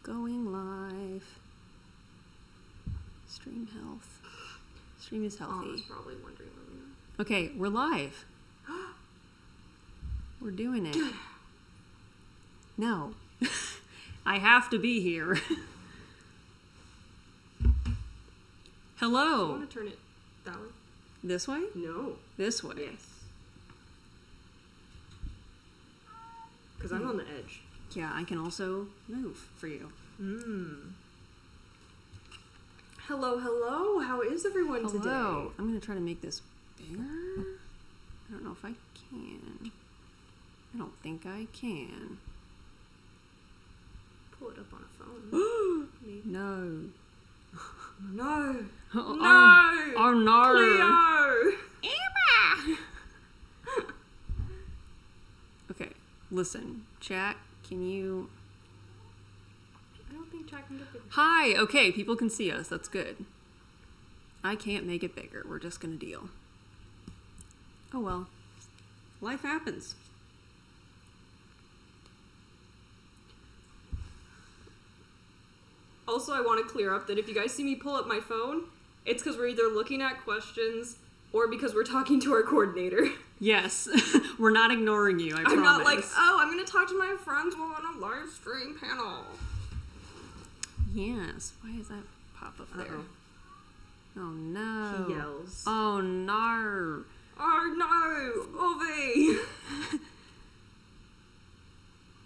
Going live. Stream health. Stream is healthy. I was probably wondering what we know. Okay, we're live. We're doing it. No. I have to be here. Hello. Do you want to turn it that way? This way? No. This way. Yes. Because I'm on the edge. Yeah, I can also move for you. Hello, hello. How is everyone today? Hello. I'm going to try to make this bigger. I don't know if I can. I don't think I can. Pull it up on a phone. No. No. Oh, No. Oh, no. Cleo. Emma. Okay, listen. Chat, can you... I don't think chat can get bigger. Hi. Okay, people can see us. That's good. I can't make it bigger. We're just going to deal. Oh, well. Life happens. Also, I want to clear up that if you guys see me pull up my phone, it's because we're either looking at questions or because we're talking to our coordinator. Yes. We're not ignoring you, I promise. I'm not like, oh, I'm going to talk to my friends while on a live stream panel. Yes. Why does that pop up there? Uh-oh. Oh, no. He yells. Oh, no. Oh, no. Ovi.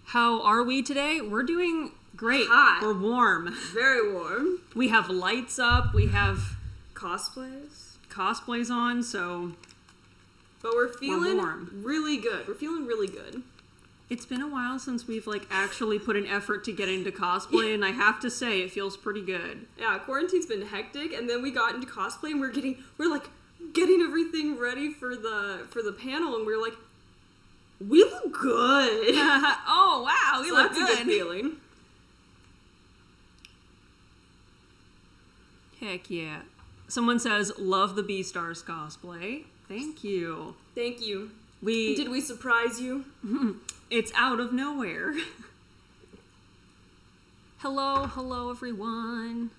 How are we today? We're doing great. Hot. We're warm. Very warm. We have lights up. We have Cosplays on, so... But we're feeling warm. really good. We're feeling really good. It's been a while since we've, actually put an effort to get into cosplay, and I have to say, it feels pretty good. Yeah, quarantine's been hectic, and then we got into cosplay, and we're getting everything ready for the panel, and we're like, we look good. Oh, wow, we look that's good. a good feeling. Heck yeah. Someone says, love the Beastars cosplay. Thank you. Thank you. Did Did we surprise you? It's out of nowhere. Hello, everyone.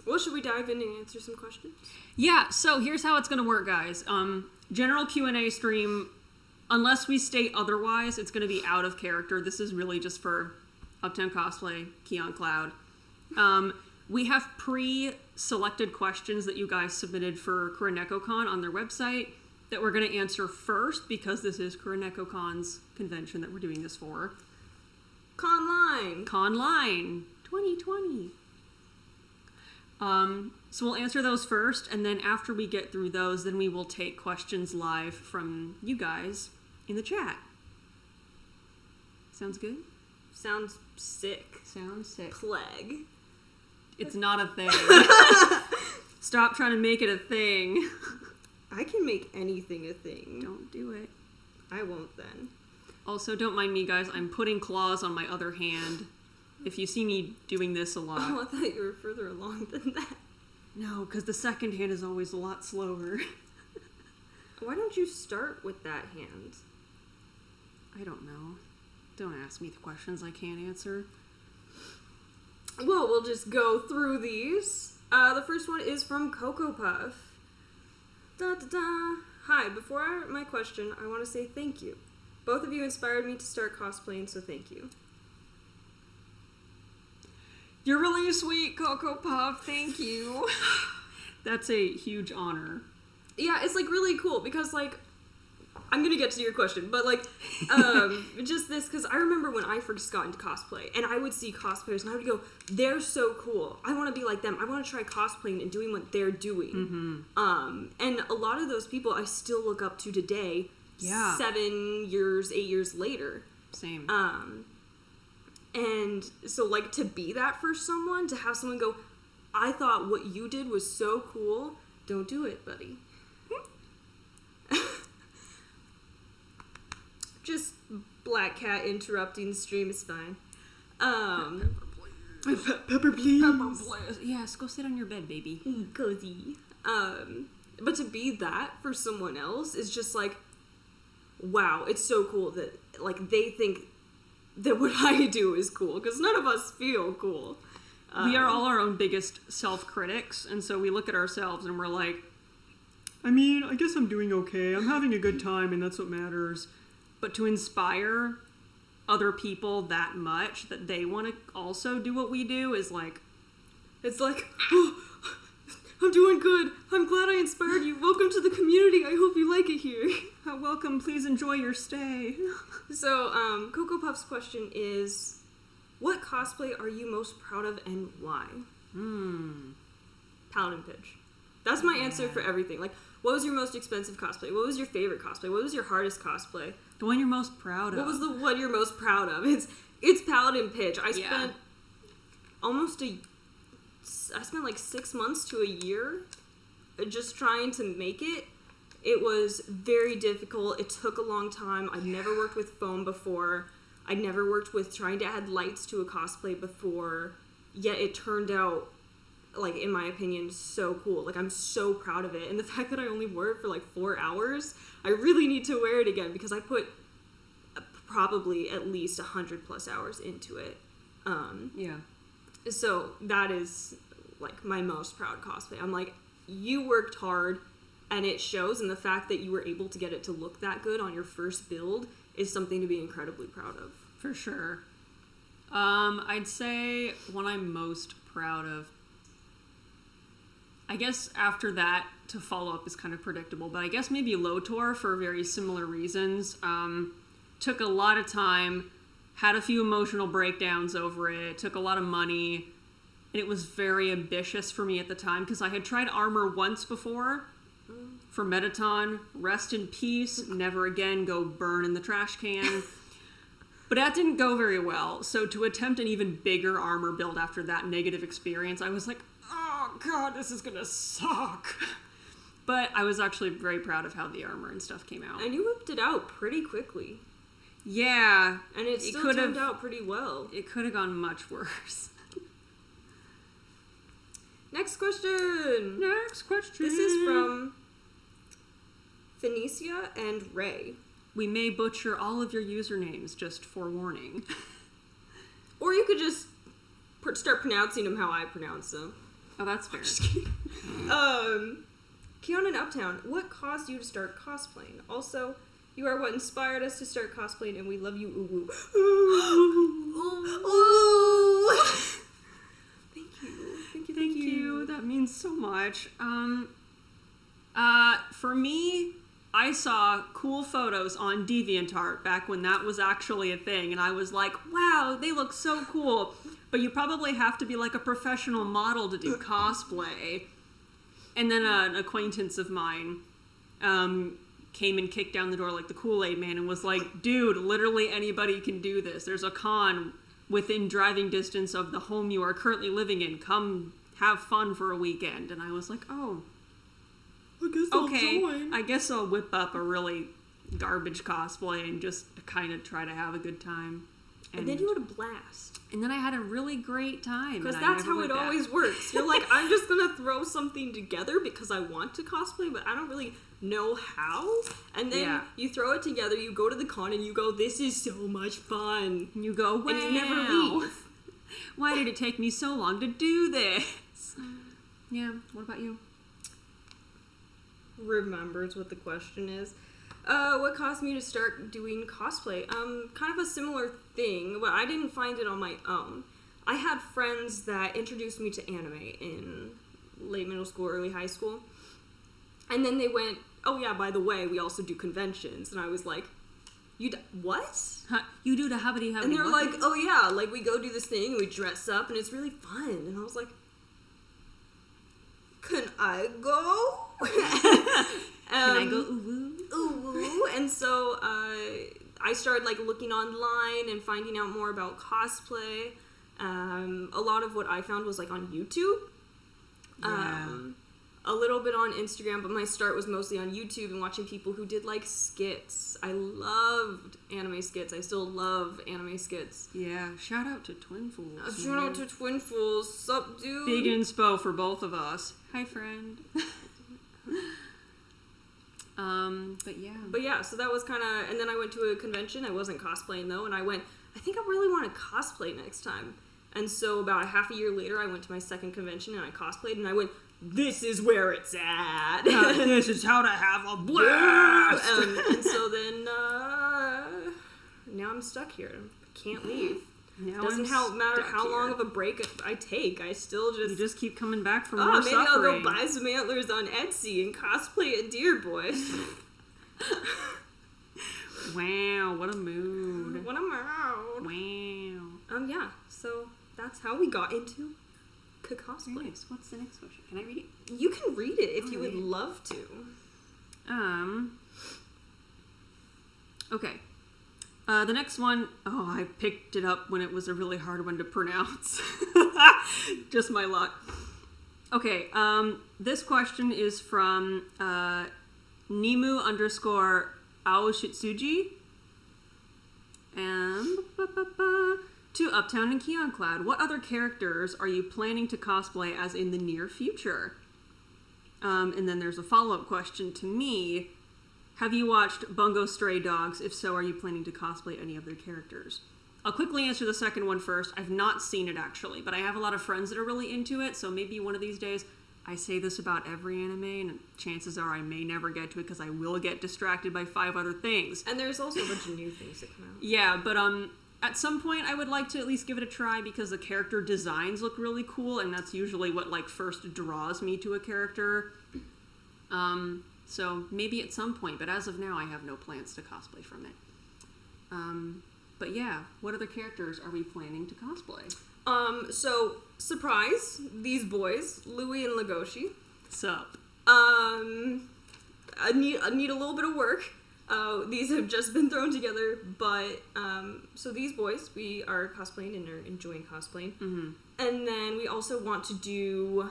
Well, should we dive in and answer some questions? Yeah, so here's how it's going to work, guys. General Q&A stream, unless we state otherwise, it's going to be out of character. This is really just for Uptown Cosplay, KionCloud. We have pre-selected questions that you guys submitted for KuroNekoCon on their website that we're going to answer first because this is KuroNekoCon's convention that we're doing this for. Conline 2020. So we'll answer those first, and then after we get through those, then we will take questions live from you guys in the chat. Sounds good? Sounds sick. Sounds sick. Plague. It's not a thing. Stop trying to make it a thing. I can make anything a thing. Don't do it. I won't then. Also, don't mind me, guys. I'm putting claws on my other hand. If you see me doing this a lot. Oh, I thought you were further along than that. No, because the second hand is always a lot slower. Why don't you start with that hand? I don't know. Don't ask me the questions I can't answer. Well, we'll just go through these. The first one is from Cocoa Puff. Da da da. Hi, before my question, I want to say thank you. Both of you inspired me to start cosplaying, so thank you. You're really sweet, Cocoa Puff. Thank you. That's a huge honor. Yeah, it's really cool because I'm gonna get to your question, but just this, because I remember when I first got into cosplay, and I would see cosplayers, and I would go, they're so cool. I want to be like them. I want to try cosplaying and doing what they're doing. Mm-hmm. And a lot of those people I still look up to today. Yeah. 7 years, 8 years later. Same. And so to be that for someone, to have someone go, I thought what you did was so cool. Don't do it, buddy. Just Black Cat interrupting the stream is fine. Pepper, please. Pepper, please. Yes, go sit on your bed, baby. Cozy. But to be that for someone else is just wow, it's so cool that they think that what I do is cool, because none of us feel cool. We are all our own biggest self-critics, and so we look at ourselves and we're like, I mean, I guess I'm doing okay. I'm having a good time, and that's what matters. But to inspire other people that much that they want to also do what we do is like... It's like, oh, I'm doing good. I'm glad I inspired you. Welcome to the community. I hope you like it here. Welcome. Please enjoy your stay. So, Cocoa Puff's question is... What cosplay are you most proud of and why? Paladin Pitch. That's my answer for everything. Like, what was your most expensive cosplay? What was your favorite cosplay? What was your hardest cosplay? The one you're most proud of. What was the one you're most proud of? It's Paladin Pitch. I spent I spent like 6 months to a year just trying to make it. It was very difficult. It took a long time. I'd never worked with foam before. I'd never worked with trying to add lights to a cosplay before, yet it turned out, like, in my opinion, so cool. Like, I'm so proud of it. And the fact that I only wore it for, like, 4 hours, I really need to wear it again because I put probably at least 100+ hours into it. So that is, like, my most proud cosplay. I'm like, you worked hard, and it shows, and the fact that you were able to get it to look that good on your first build is something to be incredibly proud of. For sure. I'd say one I'm most proud of. I guess after that, to follow up is kind of predictable, but I guess maybe Lotor for very similar reasons. Took a lot of time, had a few emotional breakdowns over it, took a lot of money, and it was very ambitious for me at the time because I had tried armor once before, for Metaton, rest in peace, never again, go burn in the trash can. But that didn't go very well, so to attempt an even bigger armor build after that negative experience, I was like, oh god, this is gonna suck. But I was actually very proud of how the armor and stuff came out. And you whipped it out pretty quickly. Yeah. And it still turned out pretty well. It could have gone much worse. Next question! This is from Phoenicia and Ray. We may butcher all of your usernames, just forewarning. Or you could just start pronouncing them how I pronounce them. Oh, that's fair. Just kidding. Kion and Uptown, what caused you to start cosplaying? Also, you are what inspired us to start cosplaying, and we love you, ooh woo. Thank you. That means so much. For me, I saw cool photos on DeviantArt back when that was actually a thing, and I was like, wow, they look so cool. But you probably have to be like a professional model to do cosplay. And then an acquaintance of mine came and kicked down the door like the Kool-Aid man and was like, dude, literally anybody can do this. There's a con within driving distance of the home you are currently living in. Come have fun for a weekend. And I was like, oh, I guess I'll whip up a really garbage cosplay and just kind of try to have a good time. And then you had a blast. And then I had a really great time. Because that's how it always works. You're like, I'm just going to throw something together because I want to cosplay, but I don't really know how. And then you throw it together, you go to the con, and you go, this is so much fun. And you go, wow. And you never leave. Why did it take me so long to do this? Yeah, what about you? Remembers what the question is. What caused me to start doing cosplay? Kind of a similar thing, but I didn't find it on my own. I had friends that introduced me to anime in late middle school, early high school. And then they went, oh yeah, by the way, we also do conventions. And I was like, what? You do the habity. And they're like, oh yeah, like we go do this thing and we dress up and it's really fun. And I was like, can I go? Can I go ooh woo? And so I started like looking online and finding out more about cosplay. A lot of what I found was like on YouTube. A little bit on Instagram, but my start was mostly on YouTube and watching people who did like skits. I loved anime skits. I still love anime skits. Yeah, shout out to Twin Fools. Shout out to Twin Fools. Sup, dude? Big inspo for both of us. Hi, friend. But yeah, so that was kind of, and then I went to a convention. I wasn't cosplaying though, and I went, I think I really want to cosplay next time. And so about a half a year later, I went to my second convention and I cosplayed and I went, this is where it's at. This is how to have a blast. And so then now I'm stuck here. I can't leave. Now Doesn't matter how long of a break I take. I still just... You just keep coming back for more maybe suffering. I'll go buy some antlers on Etsy and cosplay a deer boy. Wow, what a mood. What a mood. Wow. Yeah, so that's how we got into cosplay. Nice. What's the next question? Can I read it? You can read it if you would love to. Okay. The next one, I picked it up when it was a really hard one to pronounce. Just my luck. Okay, this question is from Nimu_Aoshitsuji. To Uptown and KionCloud, what other characters are you planning to cosplay as in the near future? And then there's a follow-up question to me. Have you watched Bungo Stray Dogs? If so, are you planning to cosplay any of their characters? I'll quickly answer the second one first. I've not seen it, actually, but I have a lot of friends that are really into it, so maybe one of these days... I say this about every anime, and chances are I may never get to it because I will get distracted by 5 other things. And there's also a bunch of new things that come out. Yeah, but at some point I would like to at least give it a try because the character designs look really cool, and that's usually what first draws me to a character. So maybe at some point, but as of now I have no plans to cosplay from it. But yeah, what other characters are we planning to cosplay? So, surprise, these boys, Louie and Legoshi. Sup? I need a little bit of work. These have just been thrown together, but, so these boys, we are cosplaying and are enjoying cosplaying. Mm-hmm. And then we also want to do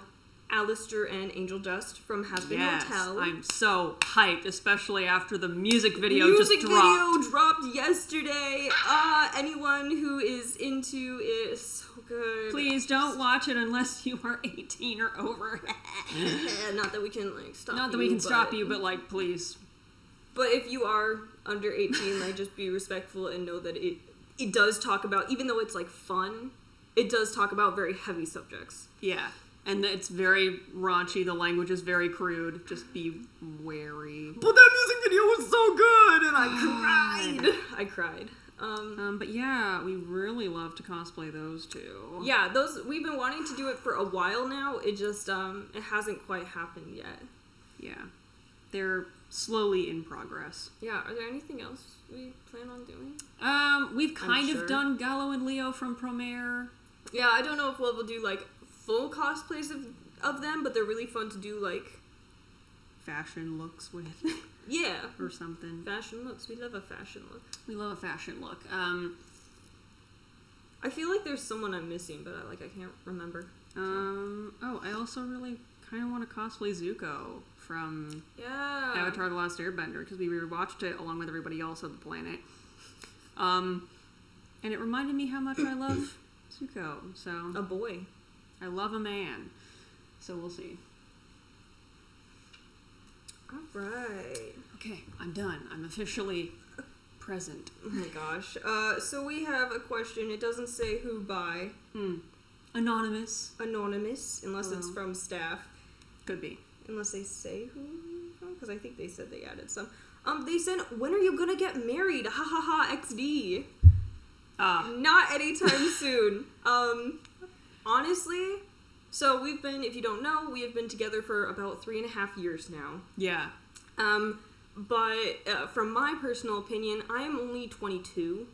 Alistair and Angel Dust from Hazbin Hotel. I'm so hyped, especially after the music video Music just dropped. video dropped yesterday. Anyone who is into it is so good. Please don't watch it unless you are 18 or over. Not that we can stop you. Not that we can stop you, but please. But if you are under 18, just be respectful and know that it does talk about, even though it's fun, it does talk about very heavy subjects. Yeah. And it's very raunchy. The language is very crude. Just be wary. But that music video was so good, and I cried. But yeah, we really love to cosplay those two. Yeah, we've been wanting to do it for a while now. It just it hasn't quite happened yet. Yeah, they're slowly in progress. Yeah. Are there anything else we plan on doing? We've kind of done Gallo and Leo from Promare. Yeah, I don't know if we'll do full cosplays of them, but they're really fun to do fashion looks with. Yeah. Or something. Fashion looks. We love a fashion look. We love a fashion look. I feel like there's someone I'm missing, but I can't remember. I also really kind of want to cosplay Zuko from Avatar The Last Airbender, because we rewatched it along with everybody else on the planet. And it reminded me how much I love Zuko, so... A boy. I love a man. So we'll see. Alright. Okay, I'm done. I'm officially present. Oh my gosh. So we have a question. It doesn't say who by. Anonymous. Anonymous, unless it's from staff. Could be. Unless they say who from, because I think they said they added some. They said, when are you gonna get married? Ha ha ha XD. Not anytime soon. Honestly, so we've been, if you don't know, we have been together for about 3.5 years now. Yeah. But from my personal opinion, I am only 22.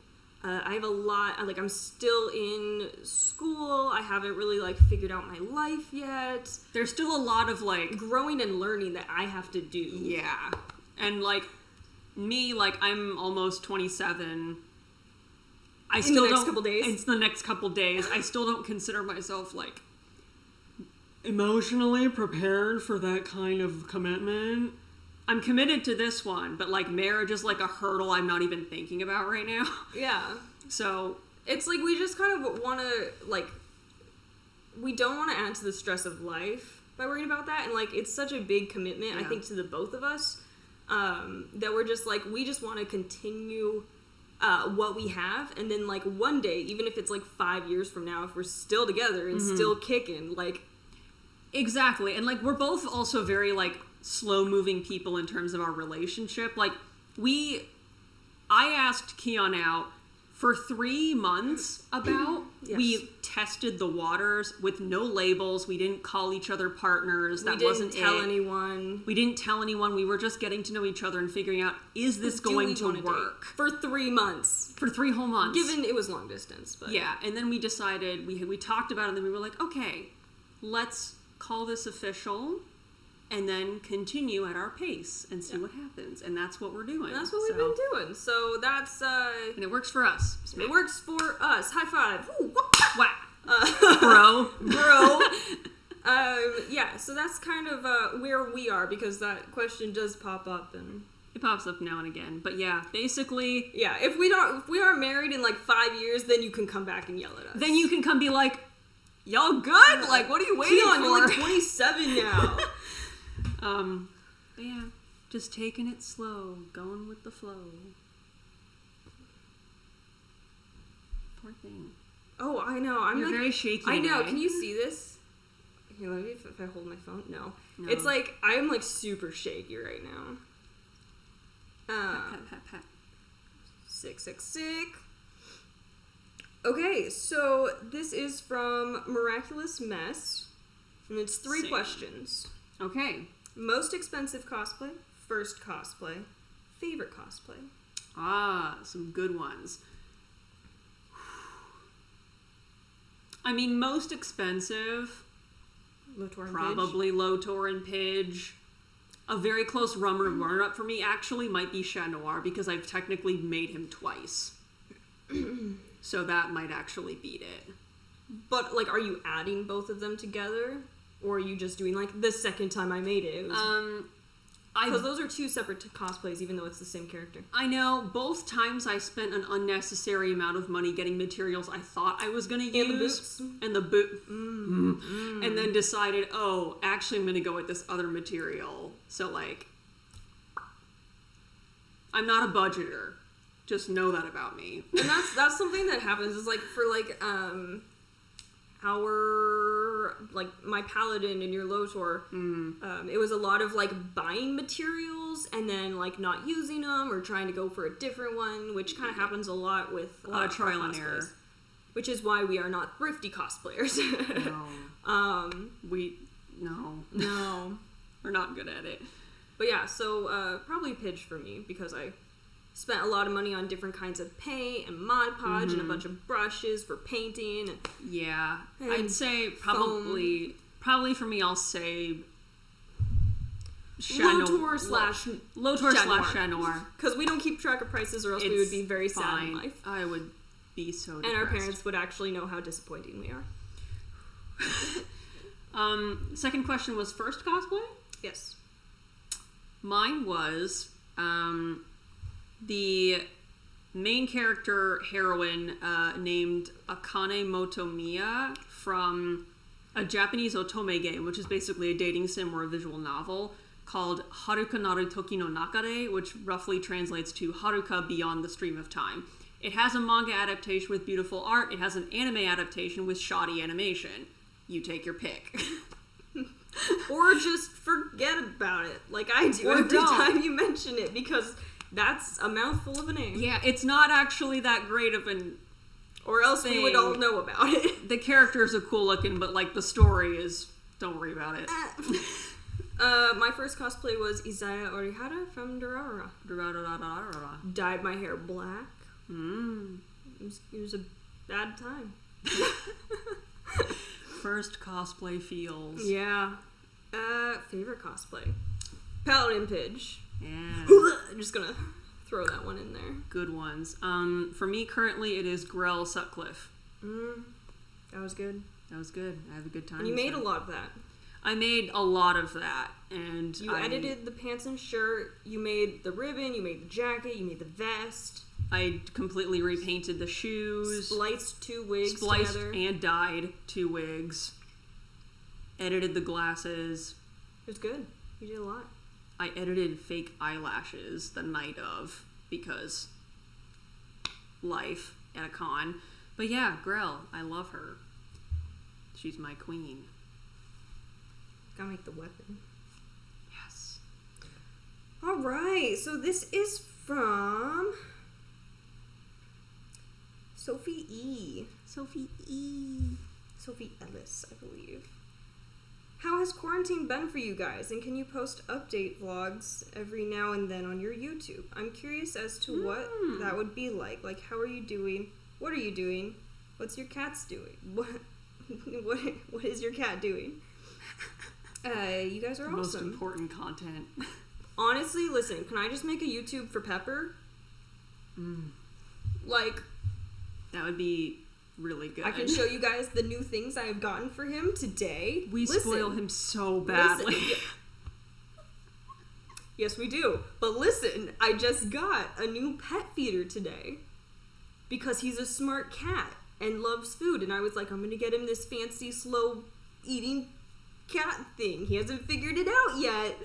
I have a lot, I'm still in school. I haven't really, figured out my life yet. There's still a lot of, growing and learning that I have to do. Yeah. And, me, I'm almost 27. It's the next couple days. It's the next couple days. I still don't consider myself, emotionally prepared for that kind of commitment. I'm committed to this one, but, marriage is, a hurdle I'm not even thinking about right now. Yeah. So... It's, we just kind of want to, we don't want to add to the stress of life by worrying about that, and, it's such a big commitment, I think, to the both of us, that we're just, we just want to continue what we have, and then like one day, even if it's like 5 years from now, if we're still together and still kicking, like exactly. And like we're both also very like slow moving people in terms of our relationship. Like I asked Kion out for 3 months about. Yes. We tested the waters with no labels. We didn't call each other partners. That wasn't it. We didn't tell anyone. We didn't tell anyone. We were just getting to know each other and figuring out, is this going to work? For 3 months. For 3 whole months. Given it was long distance, but yeah. And then we decided, we talked about it, and then we were like, okay, let's call this official and then continue at our pace and see what happens. And that's what we're doing. And that's what we've been doing. So that's and it works for us. It works for us. High five. Ooh, Bro. Yeah, so that's kind of where we are, because that question does pop up, and it pops up now and again. But yeah, basically, yeah, if we aren't married in like 5 years, then you can come back and yell at us. Then you can come be like, y'all good? Like, what are you waiting for? You're like 27 now. But yeah, just taking it slow, going with the flow. Poor thing. Oh, I know. You're like, very shaky. I know. Today. Can you see this? Here, let me. If I hold my phone, no. It's like I'm like super shaky right now. Pat. Sick. Okay, so this is from Miraculous Mess, and it's 3 questions. Okay. Most expensive cosplay, first cosplay, favorite cosplay. Ah, some good ones. I mean, most expensive, Lotor and probably Lotor and Pidge. A very close runner-up for me actually might be Chat Noir, because I've technically made him twice. So that might actually beat it. But, like, are you adding both of them together? Or are you just doing, like, the second time I made it? Because those are 2 separate cosplays, even though it's the same character. I know. Both times I spent an unnecessary amount of money getting materials I thought I was going to use. And the boots. And the boot. And then decided, oh, actually I'm going to go with this other material. So, like, I'm not a budgeter. Just know that about me. And that's something that happens, is, like, for, like, my Paladin and your Lotor, it was a lot of, like, buying materials and then, like, not using them or trying to go for a different one, which kind of happens a lot with a lot of trial and error. Which is why we are not thrifty cosplayers. No. We're not good at it. But yeah, so probably Pidge for me, because I spent a lot of money on different kinds of paint and Mod Podge and a bunch of brushes for painting. Yeah, I'd say probably for me, I'll say Lotor slash Chat Noir. Because we don't keep track of prices, or else we would be very sad in life. I would be so depressed. And our parents would actually know how disappointing we are. Second question was first cosplay? Yes. Mine was the main character heroine named Akane Motomiya from a Japanese otome game, which is basically a dating sim or a visual novel, called Haruka Naru Toki no Nakare, which roughly translates to Haruka Beyond the Stream of Time. It has a manga adaptation with beautiful art. It has an anime adaptation with shoddy animation. You take your pick. Or just forget about it, like I do every time you mention it, because that's a mouthful of a name. Yeah, it's not actually that great of an... Or else we would all know about it. The characters are cool looking, but, like, the story is... Don't worry about it. My first cosplay was Izaya Orihara from Durarara. Dyed my hair black. It was a bad time. First cosplay feels. Yeah. Favorite cosplay? Paladin Pidge. Yeah. I'm just gonna throw that one in there. Good ones. For me, currently, it is Grell Sutcliffe. That was good. That was good. I have a good time. And you made a lot of that. I made a lot of that. And you edited the pants and shirt. You made the ribbon. You made the jacket. You made the vest. I completely repainted the shoes. Spliced 2 wigs together. And dyed 2 wigs. Edited the glasses. It was good. You did a lot. I edited fake eyelashes the night of, because life at a con. But yeah, Grell, I love her. She's my queen. Gotta make the weapon. Yes. All right, so this is from Sophie E. Sophie E. Sophie Ellis, I believe. How has quarantine been for you guys? And can you post update vlogs every now and then on your YouTube? I'm curious as to what that would be like. Like, how are you doing? What are you doing? What's your cat's doing? What is your cat doing? You guys are Most awesome. important content. Honestly, listen, can I just make a YouTube for Pepper? Like, that would be really good. I can show you guys the new things I have gotten for him today. We spoil him so badly. Yes, we do. But listen, I just got a new pet feeder today because he's a smart cat and loves food. And I was like, I'm going to get him this fancy, slow eating cat thing. He hasn't figured it out yet.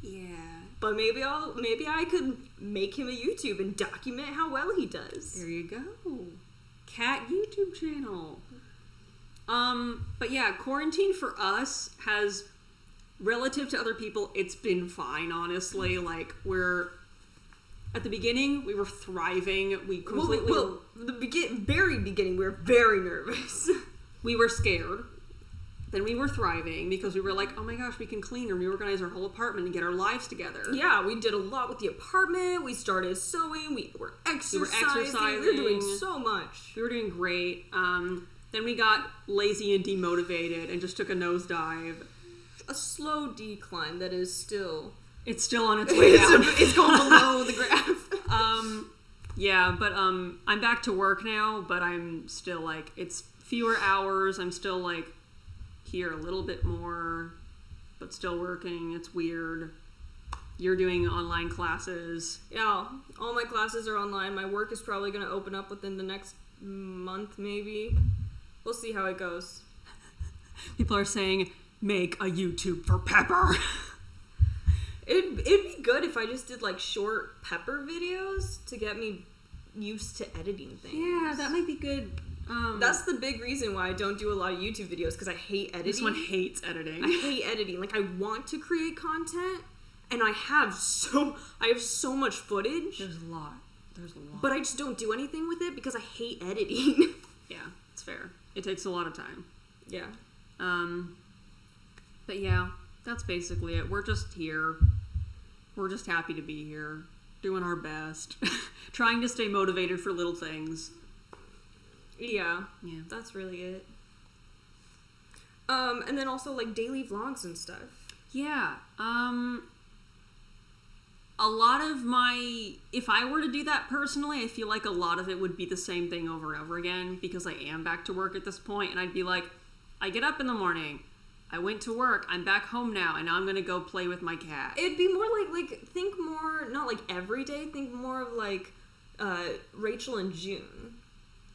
Yeah. But maybe I could make him a YouTube and document how well he does. There you go. Cat YouTube channel. But yeah, quarantine for us has, relative to other people, it's been fine, honestly. Like, at the beginning, we were thriving. We completely... Very beginning, we were very nervous. We were scared. Then we were thriving because we were like, oh my gosh, we can clean or reorganize our whole apartment and get our lives together. Yeah, we did a lot with the apartment. We started sewing. We were exercising. We were doing so much. We were doing great. Then we got lazy and demotivated and just took a nosedive. A slow decline that is still... It's still on its way down. It's going below the graph. Yeah, but I'm back to work now, but I'm still like, it's fewer hours. I'm still like here a little bit more, but still working. It's weird. You're doing online classes. Yeah, all my classes are online. My work is probably going to open up within the next month, maybe. We'll see how it goes. People are saying, make a YouTube for Pepper. It'd be good if I just did like short Pepper videos to get me used to editing things. Yeah, that might be good. That's the big reason why I don't do a lot of YouTube videos, because I hate editing. This one hates editing. I hate editing. Like, I want to create content, and I have so much footage. There's a lot. But I just don't do anything with it because I hate editing. Yeah, it's fair. It takes a lot of time. Yeah. But yeah, that's basically it. We're just here. We're just happy to be here, doing our best, trying to stay motivated for little things. Yeah. Yeah. That's really it. And then also like daily vlogs and stuff. Yeah. A lot of if I were to do that personally, I feel like a lot of it would be the same thing over and over again, because I am back to work at this point, and I'd be like, I get up in the morning, I went to work, I'm back home now, and now I'm gonna go play with my cat. It'd be more like think more, not like every day, think more of like Rachel and June.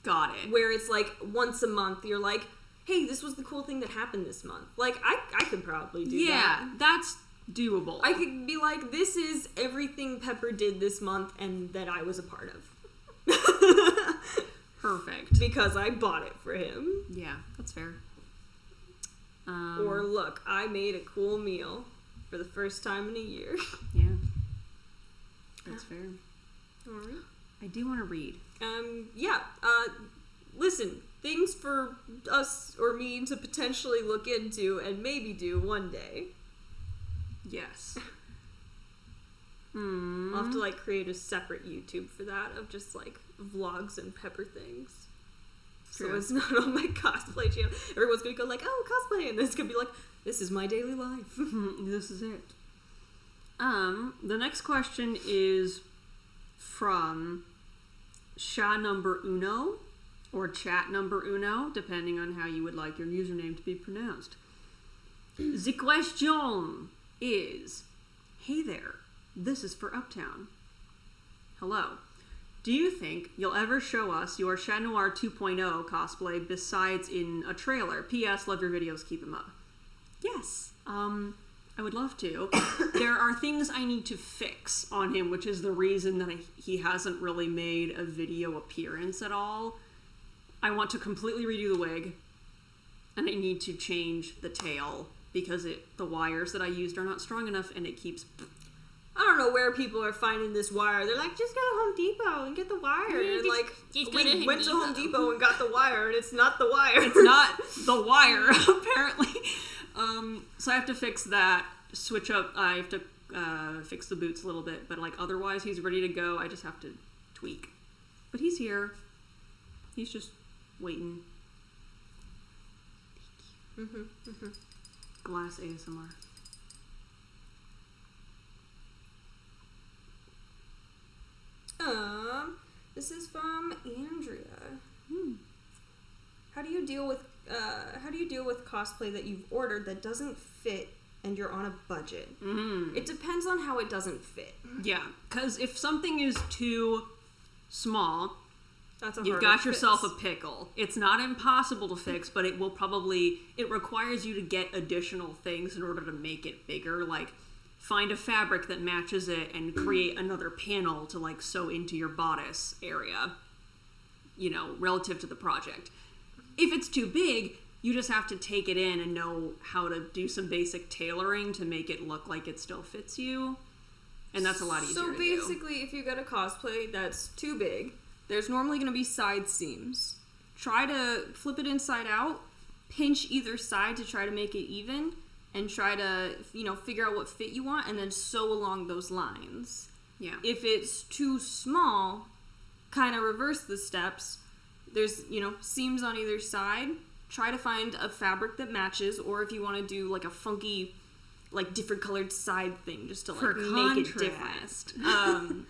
Got it. Where it's like once a month you're like, hey, this was the cool thing that happened this month. Like, I could probably do that. Yeah, that's doable. I could be like, this is everything Pepper did this month and that I was a part of. Perfect. Because I bought it for him. Yeah, that's fair. Or look, I made a cool meal for the first time in a year. Yeah. That's fair. Alright. I do want to read. Yeah. Listen, things for us or me to potentially look into and maybe do one day. Yes. I'll have to like create a separate YouTube for that of just like vlogs and Pepper things. True. So it's not on my cosplay channel. Everyone's gonna go like, oh, cosplay, and then it's gonna be like, this is my daily life. This is it. The next question is from Sha number uno, or chat number uno, depending on how you would like your username to be pronounced. The question is, hey there, this is for Uptown. Hello. Do you think you'll ever show us your Chat Noir 2.0 cosplay besides in a trailer? P.S. Love your videos, keep them up. Yes. I would love to. There are things I need to fix on him, which is the reason that he hasn't really made a video appearance at all. I want to completely redo the wig, and I need to change the tail because the wires that I used are not strong enough, and it keeps... I don't know where people are finding this wire. They're like, just go to Home Depot and get the wire. Yeah, and just we went to Home Depot and got the wire, and it's not the wire. It's not the wire, apparently. So I have to fix that, switch up. I have to fix the boots a little bit, but like otherwise he's ready to go. I just have to tweak. But he's here. He's just waiting. Glass ASMR. This is from Andrea. How do you deal with cosplay that you've ordered that doesn't fit and you're on a budget? It depends on how it doesn't fit. Yeah, because if something is too small, you've got harder yourself fix. a pickle. It's not impossible to fix, but it requires you to get additional things in order to make it bigger, like find a fabric that matches it and create another panel to like sew into your bodice area, relative to the project. If it's too big, you just have to take it in and know how to do some basic tailoring to make it look like it still fits you. And that's a lot easier to do. So basically, if you get a cosplay that's too big, there's normally going to be side seams. Try to flip it inside out, pinch either side to try to make it even, and try to, figure out what fit you want, and then sew along those lines. Yeah. If it's too small, kind of reverse the steps. There's, seams on either side. Try to find a fabric that matches, or if you want to do, like, a funky, like, different colored side thing, just to, like, make it different.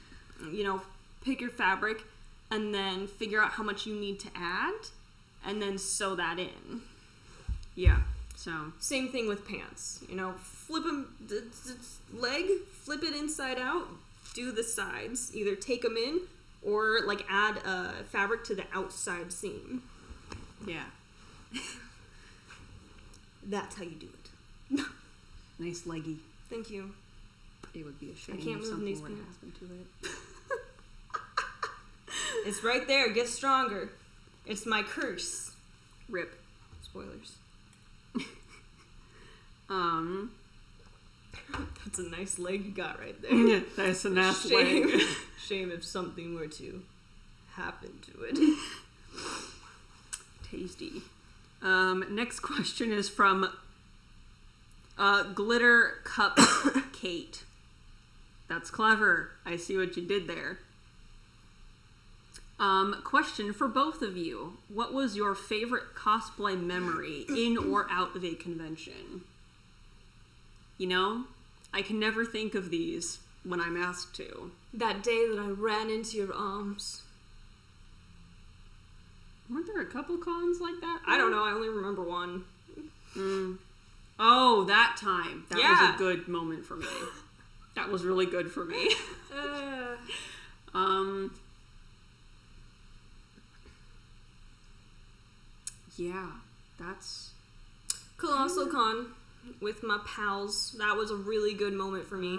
Pick your fabric, and then figure out how much you need to add, and then sew that in. Yeah. So same thing with pants. Flip them, leg, flip it inside out, do the sides. Either take them in or like add a fabric to the outside seam. Yeah. That's how you do it. Nice leggy. Thank you. It would be a shame I can't if move these something would pants. happen to it. It's right there. Get stronger. It's my curse. Rip. Spoilers. That's a nice leg you got right there. Yeah, that's a nice leg. Shame if something were to happen to it. Tasty. Next question is from Glitter Cup Kate. That's clever. I see what you did there. Question for both of you. What was your favorite cosplay memory in or out of a convention? I can never think of these when I'm asked to. That day that I ran into your arms. Weren't there a couple cons like that? I don't know. I only remember one. Oh, that time. That Yeah. was a good moment for me. That was really good for me. Yeah, that's... Colossal Con with my pals. That was a really good moment for me.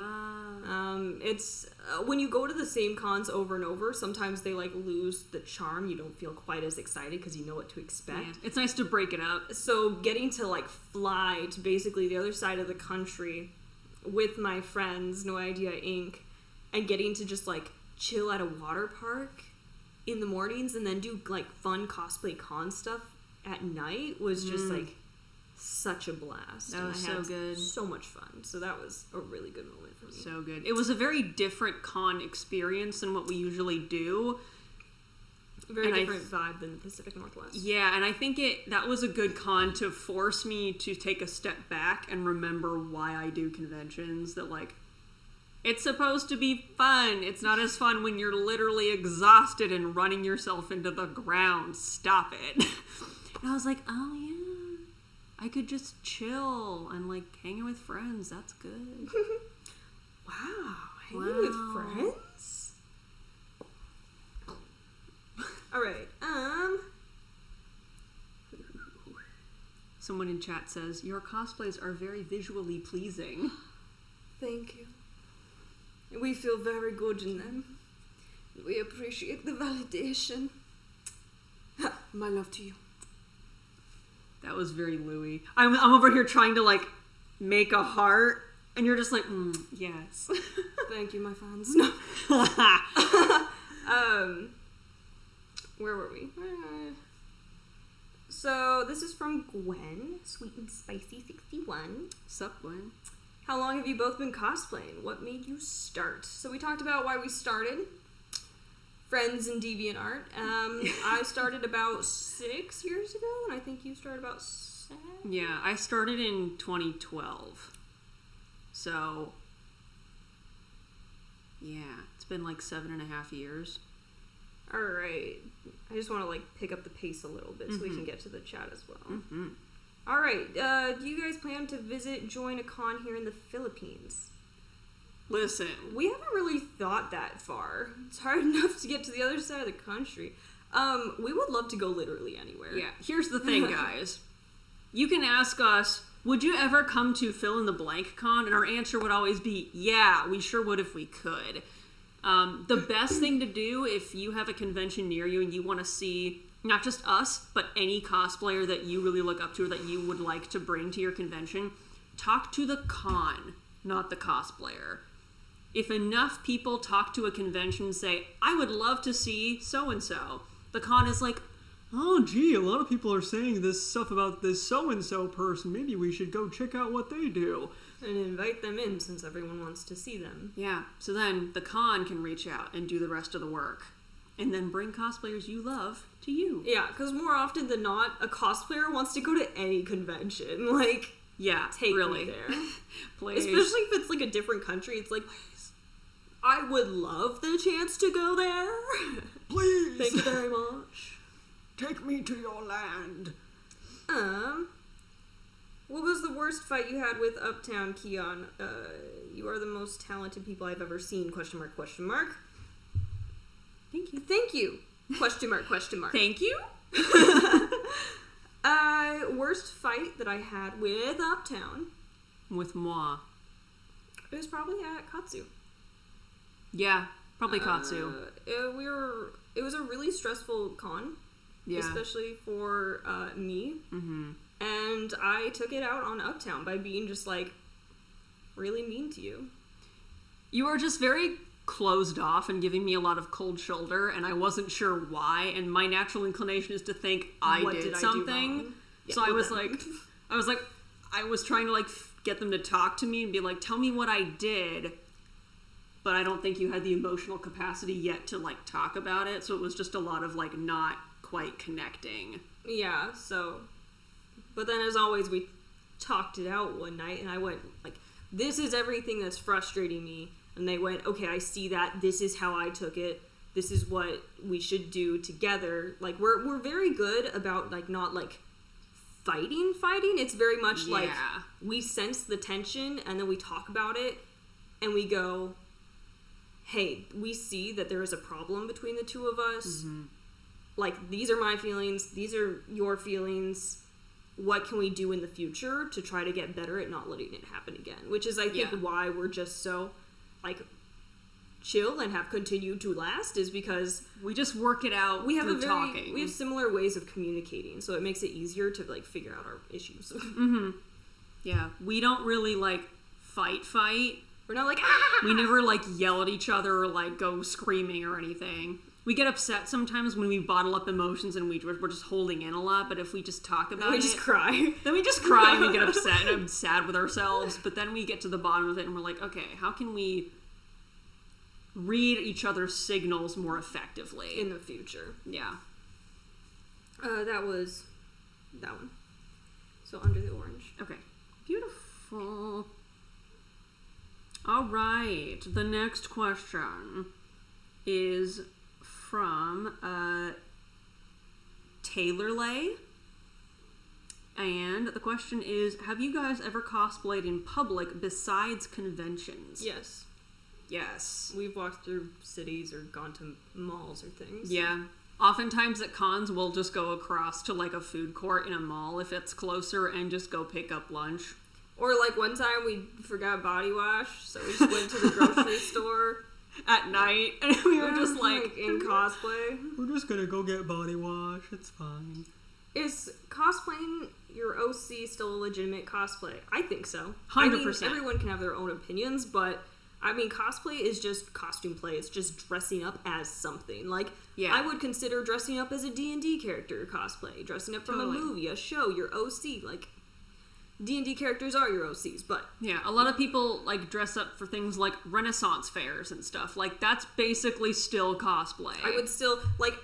It's when you go to the same cons over and over, sometimes they like lose the charm. You don't feel quite as excited because you know what to expect. Yeah, it's nice to break it up. So getting to like fly to basically the other side of the country with my friends, No Idea Inc., and getting to just like chill at a water park in the mornings and then do like fun cosplay con stuff at night was just like such a blast. That was so good. So much fun. So that was a really good moment for me. So good. It was a very different con experience than what we usually do. Very different vibe than the Pacific Northwest. Yeah, and I think that was a good con to force me to take a step back and remember why I do conventions. That like, it's supposed to be fun. It's not as fun when you're literally exhausted and running yourself into the ground. Stop it. And I was like, oh yeah, I could just chill and like hanging with friends. That's good. Wow, hanging with friends? All right. Someone in chat says, your cosplays are very visually pleasing. Thank you. We feel very good in them. We appreciate the validation. My love to you. That was very Louis. I'm over here trying to, like, make a heart, and you're just like, yes. Thank you, my fans. No. Where were we? So, this is from Gwen, Sweet and Spicy 61. Sup, Gwen? How long have you both been cosplaying? What made you start? So we talked about why we started. Friends in DeviantArt. I started about 6 years ago, and I think you started about 7? Yeah, I started in 2012. So, yeah, it's been like 7.5 years. Alright. I just want to, like, pick up the pace a little bit so we can get to the chat as well. Mm-hmm. Alright, do you guys plan to join a con here in the Philippines? Listen. We haven't really thought that far. It's hard enough to get to the other side of the country. We would love to go literally anywhere. Yeah, here's the thing, guys. You can ask us, would you ever come to fill in the blank con? And our answer would always be, yeah, we sure would if we could. The best thing to do if you have a convention near you and you want to see not just us, but any cosplayer that you really look up to or that you would like to bring to your convention, talk to the con, not the cosplayer. If enough people talk to a convention and say, I would love to see so-and-so, the con is like, oh, gee, a lot of people are saying this stuff about this so-and-so person. Maybe we should go check out what they do. And invite them in since everyone wants to see them. Yeah, so then the con can reach out and do the rest of the work. And then bring cosplayers you love to you. Yeah, because more often than not, a cosplayer wants to go to any convention. Like, yeah, take really. me there. Please. Especially if it's like a different country. It's like, I would love the chance to go there. Please. Thank you very much. Take me to your land. What was the worst fight you had with Uptown, Kion? You are the most talented people I've ever seen, question mark, question mark. Thank you. Thank you. Question mark, question mark. Thank you. Worst fight that I had with Uptown. With moi. It was probably at Katsu. Yeah, probably Katsu. It was a really stressful con. Yeah. Especially for me. Mm-hmm. And I took it out on Uptown by being just, like, really mean to you. You were just very closed off and giving me a lot of cold shoulder, and I wasn't sure why, and my natural inclination is to think I did something. So I was like, I was trying to, like, get them to talk to me and be like, tell me what I did, but I don't think you had the emotional capacity yet to, like, talk about it, so it was just a lot of, like, not quite connecting. Yeah, so... But then, as always, we talked it out one night, and I went, like, this is everything that's frustrating me. And they went, okay, I see that. This is how I took it. This is what we should do together. Like, we're very good about, like, not, like, fighting. It's very much like, we sense the tension, and then we talk about it, and we go, hey, we see that there is a problem between the two of us. Mm-hmm. Like, these are my feelings. These are your feelings. What can we do in the future to try to get better at not letting it happen again? Which is, I think, why we're just so, like, chill and have continued to last, is because we just work it out through talking. We have similar ways of communicating, so it makes it easier to, like, figure out our issues. Mm-hmm. Yeah, we don't really, like, fight. We're not like, ah! We never, like, yell at each other or, like, go screaming or anything. We get upset sometimes when we bottle up emotions and we're just holding in a lot, but if we just talk about it... We just cry. Then we just cry and we get upset and I'm sad with ourselves, but then we get to the bottom of it and we're like, okay, how can we read each other's signals more effectively? In the future. Yeah. That was that one. So, Under the Orange. Okay. Beautiful. All right. The next question is from Taylor Lay. And the question is, have you guys ever cosplayed in public besides conventions? Yes. Yes. We've walked through cities or gone to malls or things. Yeah. Oftentimes at cons, we'll just go across to like a food court in a mall if it's closer and just go pick up lunch. Or like one time we forgot body wash, so we just went to the grocery store at night and we were just like in cosplay. We're just gonna go get body wash, it's fine. Is cosplaying your OC still a legitimate cosplay? I think so. 100%. I mean, everyone can have their own opinions, but I mean, cosplay is just costume play. It's just dressing up as something. Like, yeah. I would consider dressing up as a D&D character cosplay. Dressing up from a movie, a show, your OC. Like, D&D characters are your OCs, but... Yeah, a lot of people, like, dress up for things like Renaissance fairs and stuff. Like, that's basically still cosplay. I would still, like...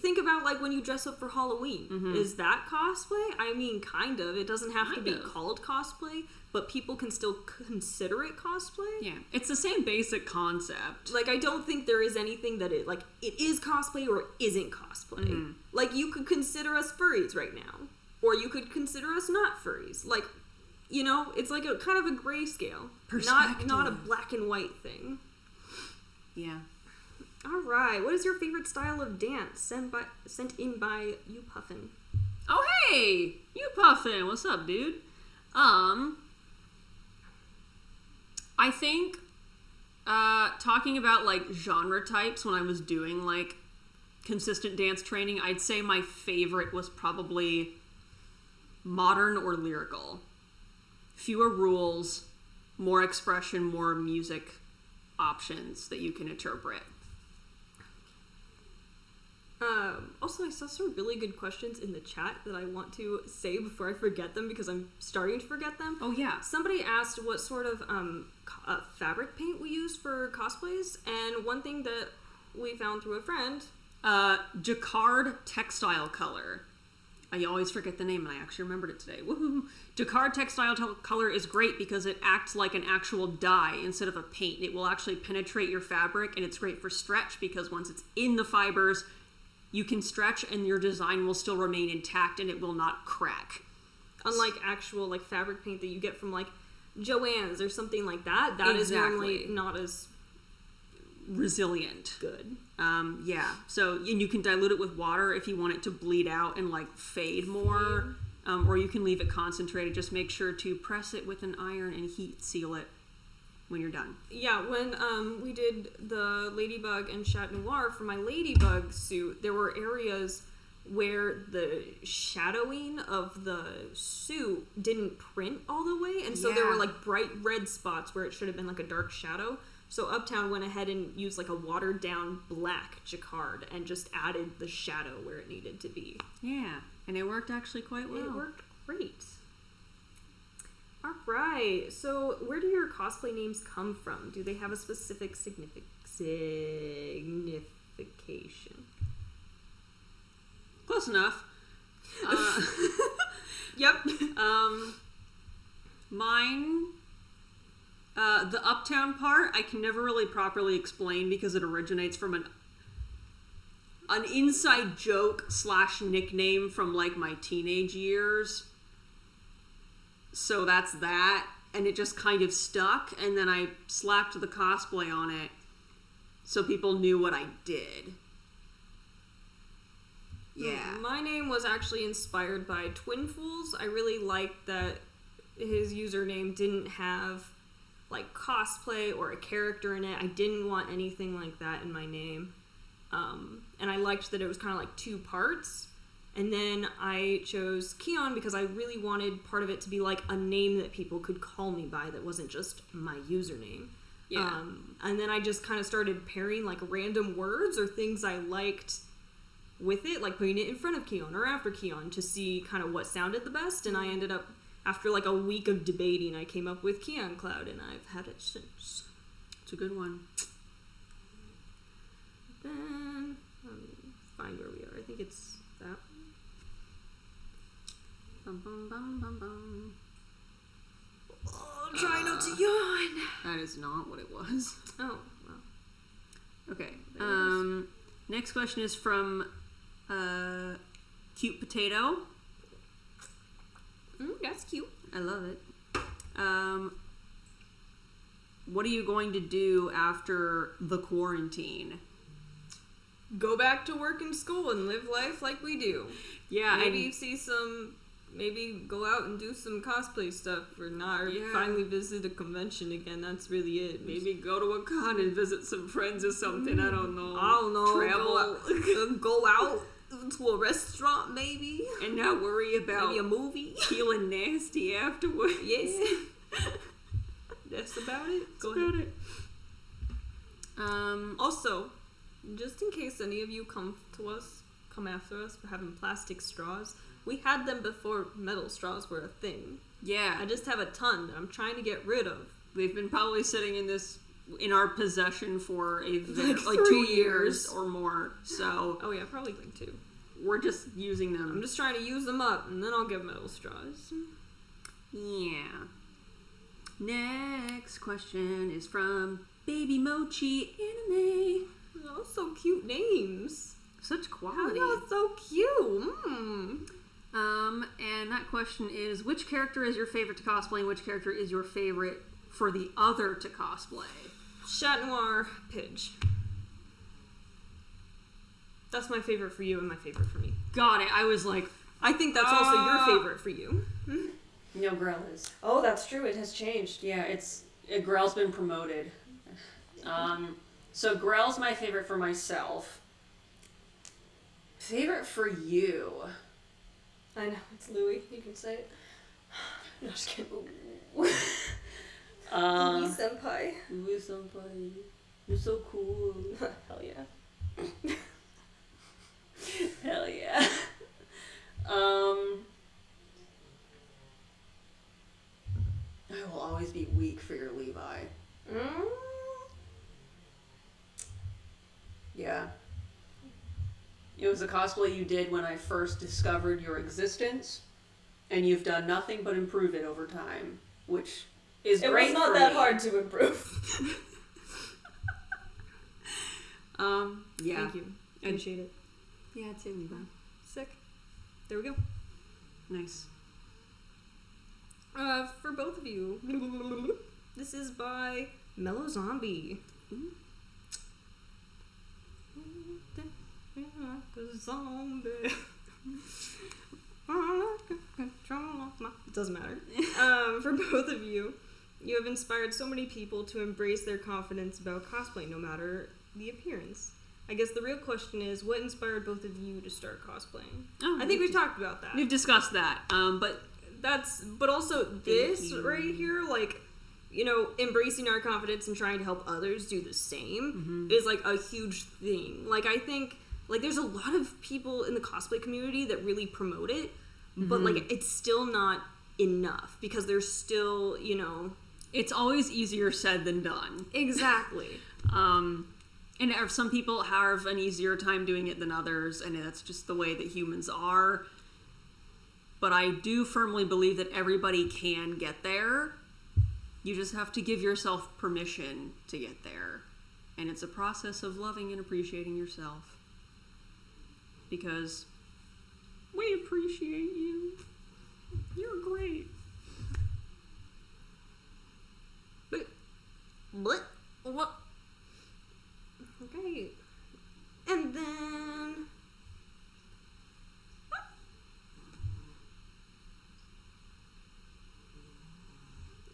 Think about, like, when you dress up for Halloween. Mm-hmm. Is that cosplay? I mean, kind of. It doesn't have to be called cosplay, but people can still consider it cosplay. Yeah, it's the same basic concept. Like, I don't think there is anything that it is cosplay or it isn't cosplay. Mm-hmm. Like, you could consider us furries right now. Or you could consider us not furries. Like, you know, it's like a kind of a grayscale. Not a black and white thing. Yeah. All right. What is your favorite style of dance sent in by You Puffin? Oh, hey! You Puffin. What's up, dude? I think talking about, like, genre types when I was doing, like, consistent dance training, I'd say my favorite was probably... modern or lyrical. Fewer rules, more expression, more music options that you can interpret. Also, I saw some really good questions in the chat that I want to say before I forget them because I'm starting to forget them. Oh, yeah. Somebody asked what sort of fabric paint we use for cosplays, and one thing that we found through a friend... Jacquard textile color. I always forget the name, and I actually remembered it today. Woohoo! Jacquard textile color is great because it acts like an actual dye instead of a paint. It will actually penetrate your fabric, and it's great for stretch because once it's in the fibers, you can stretch, and your design will still remain intact, and it will not crack. Unlike actual like fabric paint that you get from like Joann's or something like that, that is normally not as resilient. Good. Yeah. So, and you can dilute it with water if you want it to bleed out and like fade more. Or you can leave it concentrated. Just make sure to press it with an iron and heat seal it when you're done. Yeah, when we did the Ladybug and Chat Noir for my Ladybug suit, there were areas where the shadowing of the suit didn't print all the way, and so there were like bright red spots where it should have been like a dark shadow. So Uptown went ahead and used like a watered down black jacquard and just added the shadow where it needed to be. Yeah, and it worked actually quite well. It worked great. All right, so where do your cosplay names come from? Do they have a specific signification? Close enough. Yep. Mine, the Uptown part, I can never really properly explain because it originates from an inside joke / nickname from like my teenage years. So that's that, and it just kind of stuck, and then I slapped the cosplay on it so people knew what I did. Yeah. My name was actually inspired by Twin Fools. I really liked that his username didn't have like cosplay or a character in it. I didn't want anything like that in my name. And I liked that it was kind of like 2 parts. And then I chose Kion because I really wanted part of it to be like a name that people could call me by that wasn't just my username. Yeah. And then I just kind of started pairing like random words or things I liked with it, like putting it in front of Kion or after Kion to see kind of what sounded the best. And I ended up, after like a week of debating, I came up with KionCloud, and I've had it since. It's a good one. Then, find where we are. I think it's that one. Bum, bum, bum, bum, bum. Oh, try not to yawn. That is not what it was. Oh, well. Okay. Next question is from Cute Potato. That's cute. I love it. What are you going to do after the quarantine? go back to work and school and live life like we do. Yeah, maybe maybe go out and do some cosplay stuff or not, or finally visit a convention again. That's really it. Maybe go to a con and visit some friends or something. I don't know. Travel. Go out to a restaurant maybe. And not worry about maybe a movie. Feeling nasty afterwards. Yes. That's about it. Go ahead. Also, just in case any of you come after us for having plastic straws, we had them before metal straws were a thing. Yeah. I just have a ton that I'm trying to get rid of. They've been probably sitting in our possession for like 2 years or more. So. Oh yeah, probably like 2. We're just using them. I'm just trying to use them up, and then I'll get metal straws. Yeah. Next question is from Baby Mochi Anime. Oh, so cute names. Such quality. Oh, so cute. And that question is, which character is your favorite to cosplay, and which character is your favorite for the other to cosplay? Chat Noir Pidge. That's my favorite for you and my favorite for me. Got it. I was like, I think that's also your favorite for you. No, Grell is. Oh, that's true. It has changed. Yeah, Grell's been promoted. So Grell's my favorite for myself. Favorite for you? I know, it's Louis. You can say it. No, just kidding. Louis Senpai. Louis Senpai. You're so cool. Hell yeah. Hell yeah. I will always be weak for your Levi. Yeah. It was a cosplay you did when I first discovered your existence, and you've done nothing but improve it over time, which is great for me. It was not that hard to improve. Yeah. Thank you. Appreciate it. Yeah, too, Levi. Sick. There we go. Nice. For both of you, this is by Mellow Zombie. Like a zombie. It doesn't matter. For both of you, you have inspired so many people to embrace their confidence about cosplay, no matter the appearance. I guess the real question is, what inspired both of you to start cosplaying? I think we've talked about that. We've discussed that. But also this right here, like, you know, embracing our confidence and trying to help others do the same is like a huge thing. Like, I think, like, there's a lot of people in the cosplay community that really promote it, but like, it's still not enough because there's still, you know, it's always easier said than done. Exactly. And some people have an easier time doing it than others, and that's just the way that humans are. But I do firmly believe that everybody can get there. You just have to give yourself permission to get there. And it's a process of loving and appreciating yourself. Because we appreciate you. You're great. But what? Okay. And then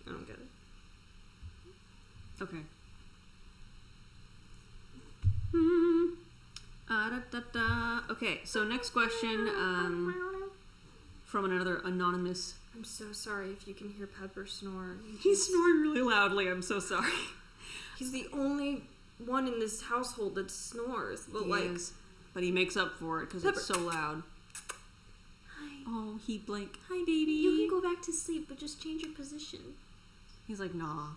I don't get it. Okay. Okay, so next question from another anonymous. I'm so sorry if you can hear Pepper snore. He's snoring really loudly. I'm so sorry. He's the only one in this household that snores. But but he makes up for it because it's so loud. Hi. Oh, he blinked. Hi, baby. You can go back to sleep, but just change your position. He's like, nah.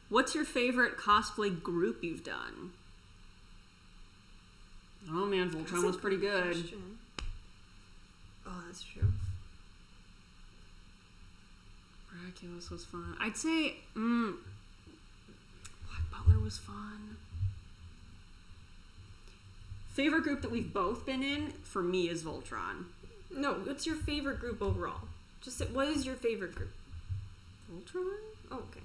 What's your favorite cosplay group you've done? Oh man, Voltron was pretty good. Question. Oh, that's true. Miraculous was fun. I'd say Black Butler was fun. Favorite group that we've both been in, for me, is Voltron. No, what's your favorite group overall? Just say, what is your favorite group? Voltron? Oh, okay.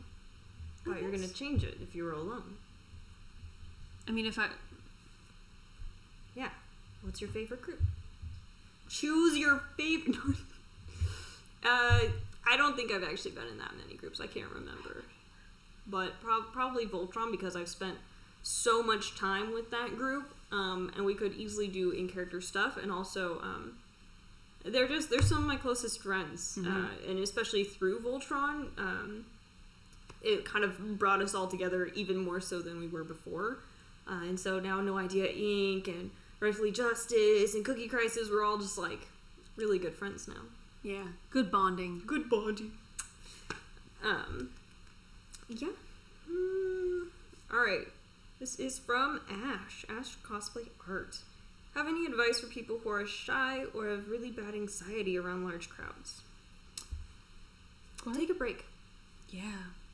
Thought you were going to change it if you were alone. I mean, Yeah. What's your favorite group? Choose your favorite... I don't think I've actually been in that many groups. I can't remember. But probably Voltron, because I've spent so much time with that group, and we could easily do in-character stuff, and also they're some of my closest friends, and especially through Voltron, it kind of brought us all together even more so than we were before, and so now No Idea Inc. and Rightfully Justice and Cookie Crisis, we're all just like really good friends now. Yeah, good bonding. Good bonding. Yeah. Alright. This is from Ash. Ash Cosplay Art. Have any advice for people who are shy or have really bad anxiety around large crowds? What? Take a break. Yeah.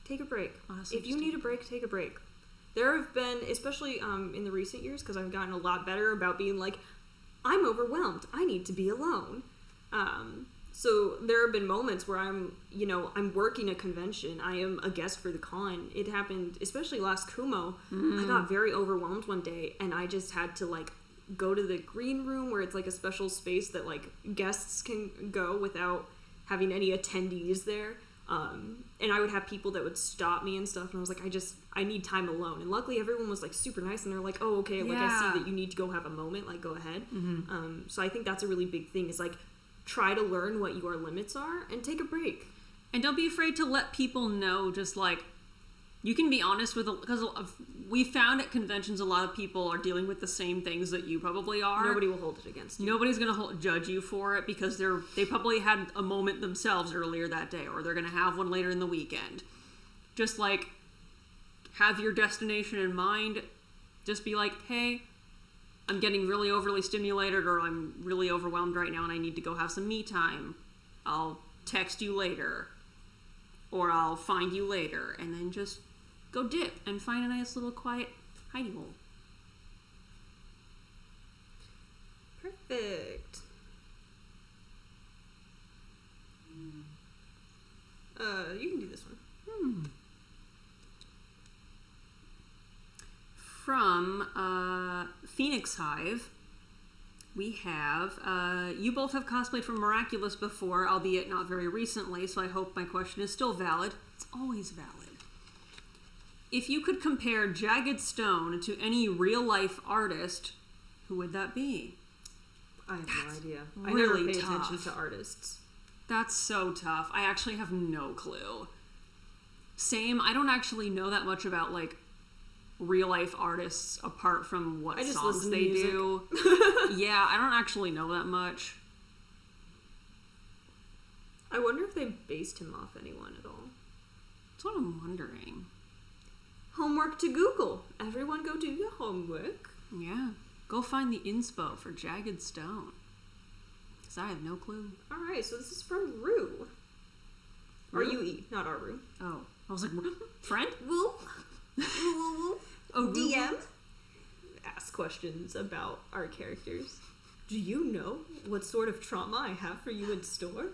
Take a break. Honestly, if you need a break, take a break. There have been, especially in the recent years, because I've gotten a lot better about being like, I'm overwhelmed. I need to be alone. So there have been moments where I'm working a convention. I am a guest for the con. It happened, especially last Kumo. I got very overwhelmed one day, and I just had to like go to the green room where it's like a special space that like guests can go without having any attendees there. And I would have people that would stop me and stuff, and I was like, I need time alone. And luckily everyone was like super nice, and they're like, oh, okay, like I see that you need to go have a moment, like go ahead. So I think that's a really big thing, is like, try to learn what your limits are and take a break. And don't be afraid to let people know, just like, you can be honest with, because we found at conventions a lot of people are dealing with the same things that you probably are. Nobody will hold it against you. Nobody's going to judge you for it, because they probably had a moment themselves earlier that day, or they're going to have one later in the weekend. Just like, have your destination in mind. Just be like, hey, I'm getting really overly stimulated, or I'm really overwhelmed right now and I need to go have some me time. I'll text you later, or I'll find you later, and then just go dip and find a nice little quiet hiding hole. Perfect. You can do this one. From Phoenix Hive, we have, you both have cosplayed from Miraculous before, albeit not very recently, so I hope my question is still valid. It's always valid. If you could compare Jagged Stone to any real-life artist, who would that be? I have no idea. I Really never pay tough. attention to artists. That's so tough. I actually have no clue. Same, I don't actually know that much about, like, real-life artists apart from what songs they do. Yeah, I don't actually know that much. I wonder if they based him off anyone at all. That's what I'm wondering. Homework to Google. Everyone go do your homework. Yeah. Go find the inspo for Jagged Stone. Because I have no clue. Alright, so this is from Rue. R-U-E, not R-Rue. Oh. I was like, friend? Woo. Oh, DM. Ask questions about our characters. Do you know what sort of trauma I have for you in store?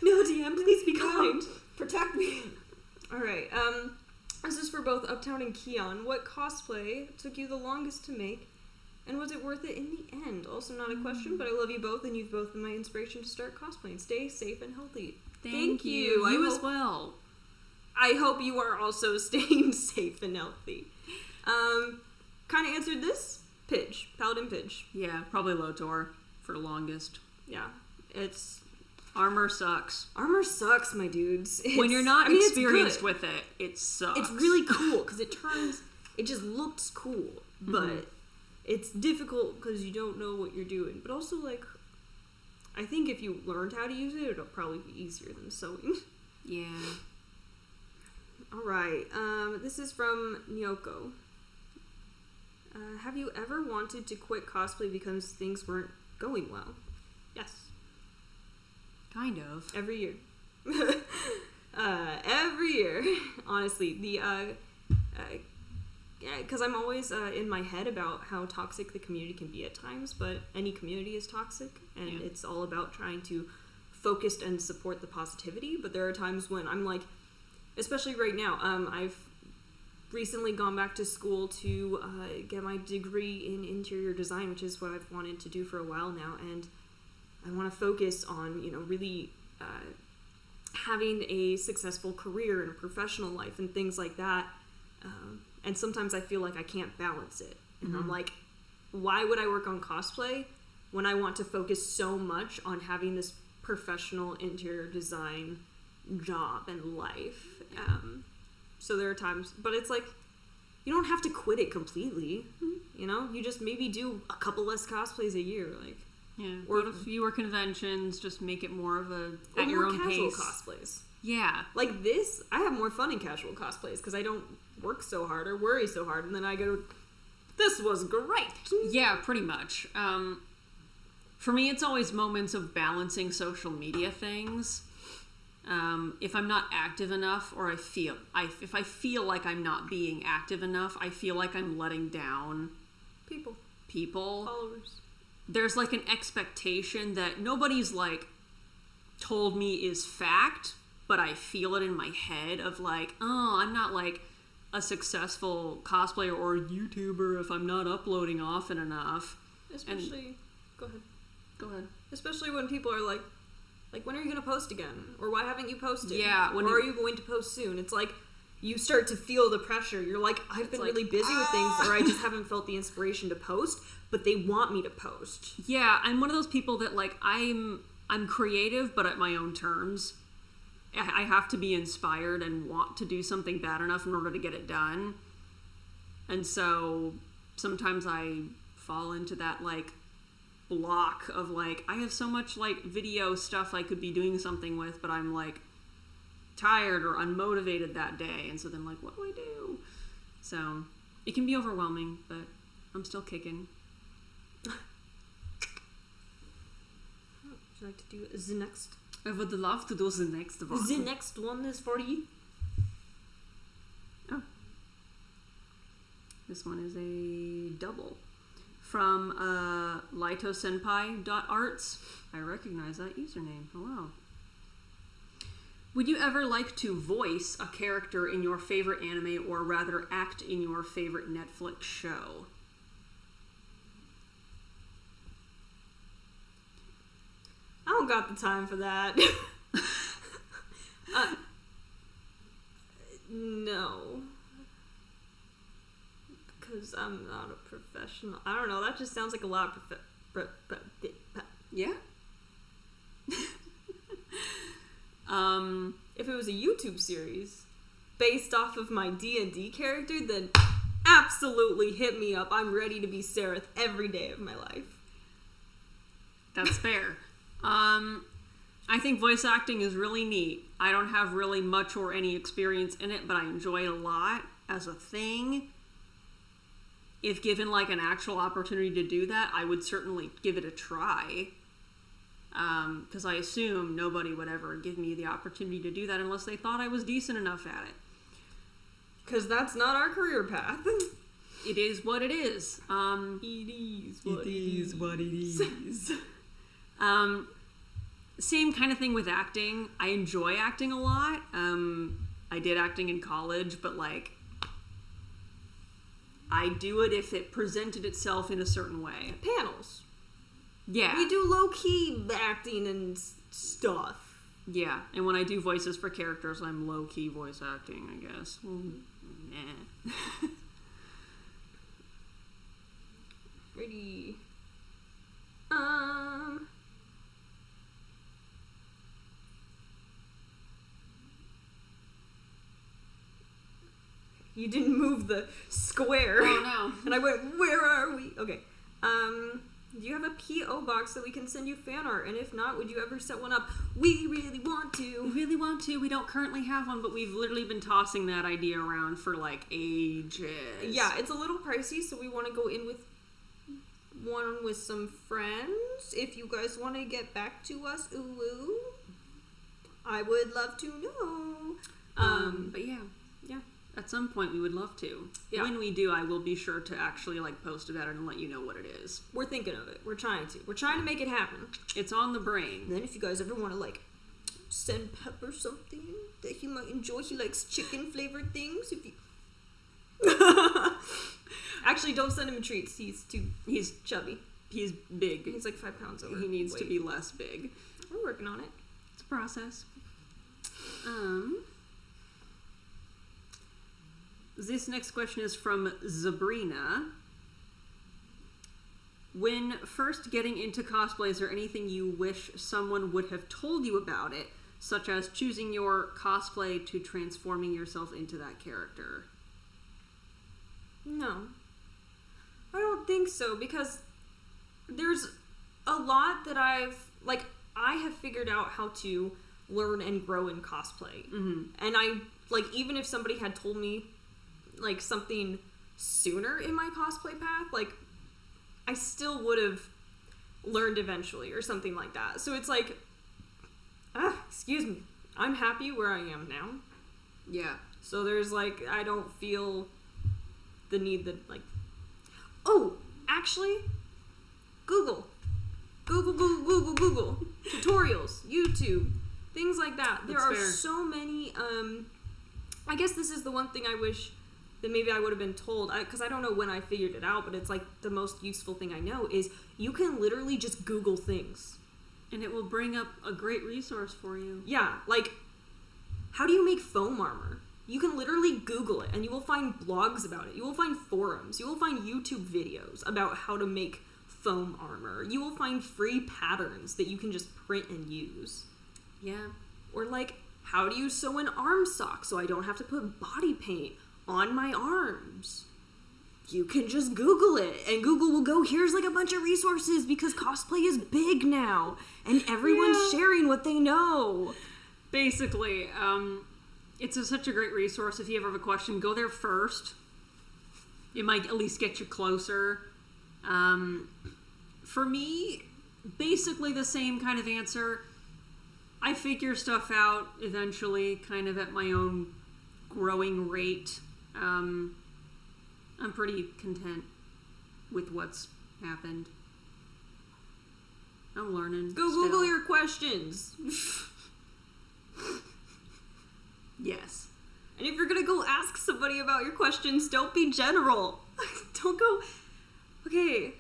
No, DM, please be kind. Protect me. Alright, this is for both Uptown and Kion. What cosplay took you the longest to make, and was it worth it in the end? Also not a question, but I love you both, and you've both been my inspiration to start cosplaying. Stay safe and healthy. Thank you. I You hope- as well. I hope you are also staying safe and healthy. Kind of answered this. Pidge. Paladin Pidge. Yeah, probably Lotor for the longest. Yeah. It's... Armor sucks. Armor sucks, my dudes. When you're not it's experienced good. with it, it sucks. It's really cool, because it just looks cool. But it's difficult because you don't know what you're doing. But also, like, I think if you learned how to use it, it'll probably be easier than sewing. Yeah. Alright, this is from Nyoko. Have you ever wanted to quit cosplay because things weren't going well? Yes. Kind of. Every year. Every year. Honestly, yeah, because I'm always in my head about how toxic the community can be at times, but any community is toxic, and it's all about trying to focus and support the positivity, but there are times when I'm like, especially right now, recently gone back to school to get my degree in interior design, which is what I've wanted to do for a while now, and I want to focus on, really having a successful career and a professional life and things like that. And sometimes I feel like I can't balance it. And I'm like, why would I work on cosplay when I want to focus so much on having this professional interior design job and life? So there are times, but it's like, you don't have to quit it completely. You just maybe do a couple less cosplays a year, like. Yeah, or go to fewer conventions, just make it more of a at your own casual pace. Cosplays. Yeah. Like this, I have more fun in casual cosplays because I don't work so hard or worry so hard, and then I go, this was great. Yeah, pretty much. For me, it's always moments of balancing social media things. If I'm not active enough, or if I feel like I'm not being active enough, I feel like I'm letting down people. Followers. There's like an expectation that nobody's like told me is fact, but I feel it in my head of like, oh, I'm not like a successful cosplayer or YouTuber if I'm not uploading often enough. Especially, go ahead. Especially when people are like, when are you going to post again? Or why haven't you posted? Yeah. Or are you going to post soon? It's like, you start to feel the pressure. You're like, I've been really busy with things, or I just haven't felt the inspiration to post, but they want me to post. Yeah, I'm one of those people that like, I'm creative, but at my own terms. I have to be inspired and want to do something bad enough in order to get it done. And so sometimes I fall into that like block of like, I have so much like video stuff I could be doing something with, but I'm like tired or unmotivated that day. And so then like, what do I do? So it can be overwhelming, but I'm still kicking. Would you like to do the next? I would love to do the next one. The next one is for you. Oh. This one is a double. From litosenpai.arts. I recognize that username. Hello. Would you ever like to voice a character in your favorite anime, or rather act in your favorite Netflix show? I don't got the time for that. No. Because I'm not a professional. I don't know, that just sounds like a lot of Yeah? If it was a YouTube series based off of my D&D character, then absolutely hit me up. I'm ready to be Sereth every day of my life. That's fair. I think voice acting is really neat. I don't have really much or any experience in it, but I enjoy it a lot as a thing. If given like an actual opportunity to do that, I would certainly give it a try. Because I assume nobody would ever give me the opportunity to do that unless they thought I was decent enough at it. Because that's not our career path. It is what it is. It is what it is. Same kind of thing with acting. I enjoy acting a lot. I did acting in college, but like, I do it if it presented itself in a certain way. Panels. Yeah. We do low-key acting and stuff. Yeah, and when I do voices for characters, I'm low-key voice acting, I guess. Well, nah. Ready. You didn't move the square. Oh no. And I went, where are we? Okay. Do you have a P.O. box that we can send you fan art? And if not, would you ever set one up? We really want to. We really want to. We don't currently have one, but we've literally been tossing that idea around for like ages. Yeah, it's a little pricey, so we want to go in with one with some friends. If you guys want to get back to us, ooh, I would love to know. But yeah. At some point, we would love to. Yeah. When we do, I will be sure to actually like post about it and let you know what it is. We're thinking of it. We're trying to make it happen. It's on the brain. And then if you guys ever want to like send Pepper something that he might enjoy, he likes chicken flavored things. If you Actually, don't send him treats. He's chubby. He's big. He's like 5 pounds over. He needs to be less big. We're working on it. It's a process. This next question is from Sabrina. When first getting into cosplay, is there anything you wish someone would have told you about it, such as choosing your cosplay to transforming yourself into that character? No. I don't think so, because there's a lot that I have figured out how to learn and grow in cosplay. Mm-hmm. And I, even if somebody had told me, something sooner in my cosplay path, I still would have learned eventually or something like that. So it's excuse me, I'm happy where I am now. Yeah. So there's I don't feel the need that oh, actually, Google tutorials, YouTube, things like that. There are so many. I guess this is the one thing I wish that maybe I would have been told, because I don't know when I figured it out, but it's the most useful thing I know is you can literally just Google things. And it will bring up a great resource for you. Yeah, how do you make foam armor? You can literally Google it, and you will find blogs about it. You will find forums. You will find YouTube videos about how to make foam armor. You will find free patterns that you can just print and use. Yeah. Or how do you sew an arm sock so I don't have to put body paint on my arms? You can just Google it, and Google will go, here's a bunch of resources, because cosplay is big now, and everyone's sharing what they know. Basically, it's such a great resource. If you ever have a question, go there first. It might at least get you closer. For me, basically the same kind of answer. I figure stuff out eventually, kind of at my own growing rate. I'm pretty content with what's happened. I'm learning. Go still. Google your questions. Yes. And if you're gonna go ask somebody about your questions, don't be general. Don't go... Okay,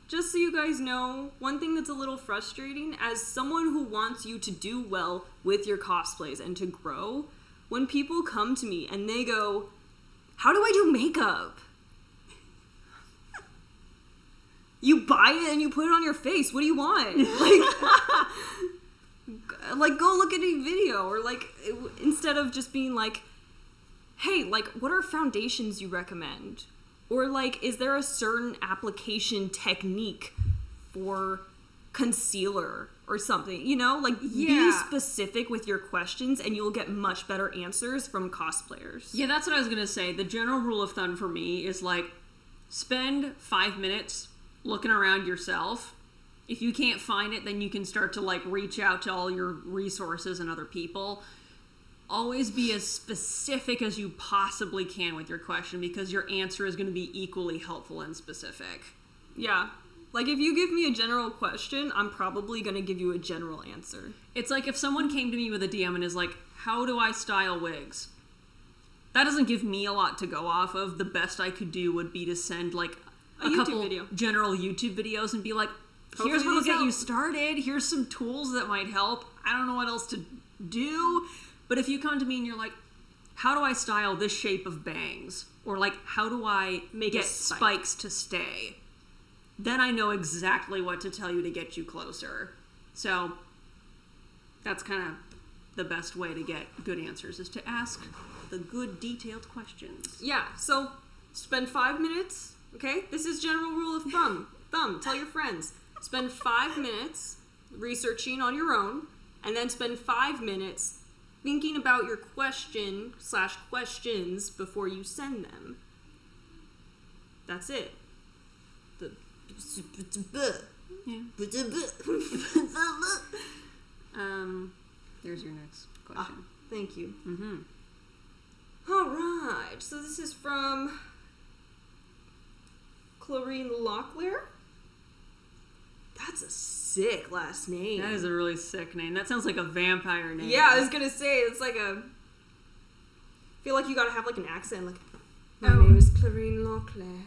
just so you guys know, one thing that's a little frustrating, as someone who wants you to do well with your cosplays and to grow, when people come to me and they go, how do I do makeup? You buy it and you put it on your face. What do you want? Go look at a video, or instead of just being hey, what are foundations you recommend? Or is there a certain application technique for concealer or something? Be specific with your questions and you'll get much better answers from cosplayers. Yeah, that's what I was gonna say. The general rule of thumb for me is spend 5 minutes looking around yourself. If you can't find it, then you can start to reach out to all your resources and other people. Always be as specific as you possibly can with your question, because your answer is going to be equally helpful and specific. Yeah. If you give me a general question, I'm probably going to give you a general answer. It's if someone came to me with a DM and is how do I style wigs? That doesn't give me a lot to go off of. The best I could do would be to send a couple video. General YouTube videos and be here's what'll get you started. Here's some tools that might help. I don't know what else to do. But if you come to me and you're how do I style this shape of bangs? Or how do I get spikes to stay? Then I know exactly what to tell you to get you closer. So that's kind of the best way to get good answers, is to ask the good detailed questions. Yeah, so spend 5 minutes, okay? This is general rule of thumb. Tell your friends. Spend 5 minutes researching on your own, and then spend 5 minutes thinking about your question/questions before you send them. That's it. Yeah. There's your next question. Thank you. Mm-hmm. All right. So this is from Clarine Locklear. That's a sick last name. That is a really sick name. That sounds like a vampire name. Yeah, I was gonna say, it's I feel like you gotta have an accent, My name is Clarine Locklear.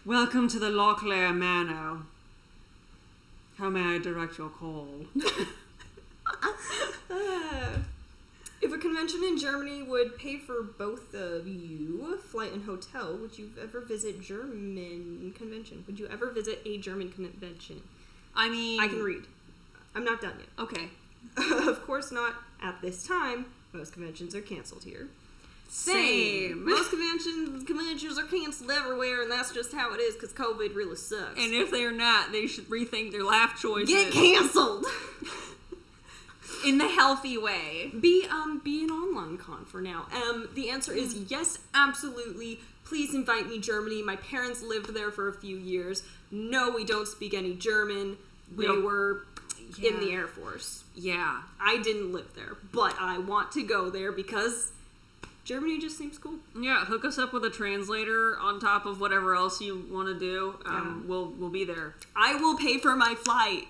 Welcome to the Locklear Manor. How may I direct your call? If a convention in Germany would pay for both of you flight and hotel, would you ever visit German convention? Would you ever visit a German convention? I mean... I can read. I'm not done yet. Okay. Of course not at this time. Most conventions are canceled here. Same. Most conventions are canceled everywhere, and that's just how it is because COVID really sucks. And if they're not, they should rethink their life choices. Get canceled! In the healthy way. Be an online con for now. The answer is yes, absolutely. Please invite me Germany. My parents lived there for a few years. No, we don't speak any German. They were in the Air Force. Yeah. I didn't live there, but I want to go there because Germany just seems cool. Yeah, hook us up with a translator on top of whatever else you want to do. We'll be there. I will pay for my flight.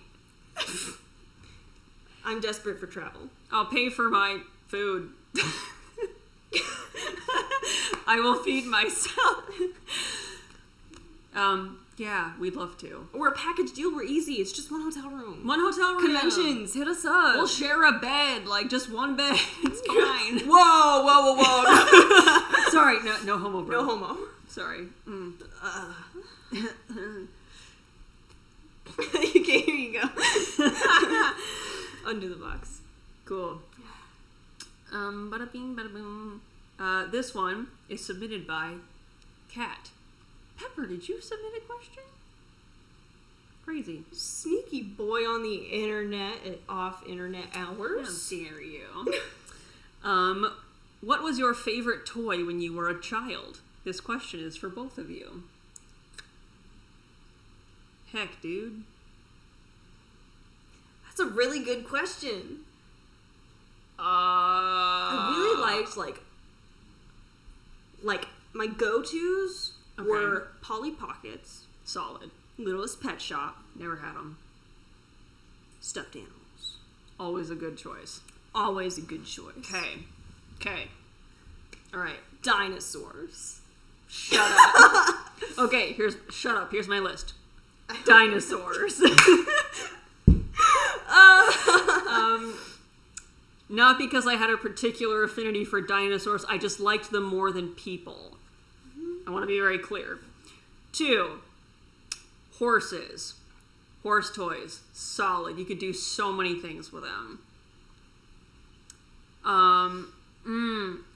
I'm desperate for travel. I'll pay for my food. I will feed myself. Yeah, we'd love to. Or a package deal. We're easy. It's just one hotel room. One hotel room. Conventions. Hit us up. We'll share a bed. Like, just one bed. It's fine. Whoa. Sorry, no homo, bro. No homo. Sorry. Here you go. Under the box. Cool. Bada bing, bada boom. This one is submitted by Kat. Pepper, did you submit a question? Crazy. Sneaky boy on the internet at off-internet hours. How dare you? What was your favorite toy when you were a child? This question is for both of you. Heck, dude. That's a really good question. I really liked, like my go-tos were Polly Pockets. Solid. Littlest Pet Shop. Never had them. Stuffed animals. Always a good choice. Always a good choice. Okay. All right. Dinosaurs. Shut up. Okay, shut up. Here's my list. Dinosaurs. Not because I had a particular affinity for dinosaurs. I just liked them more than people. I want to be very clear. 2, horses. Horse toys. Solid. You could do so many things with them.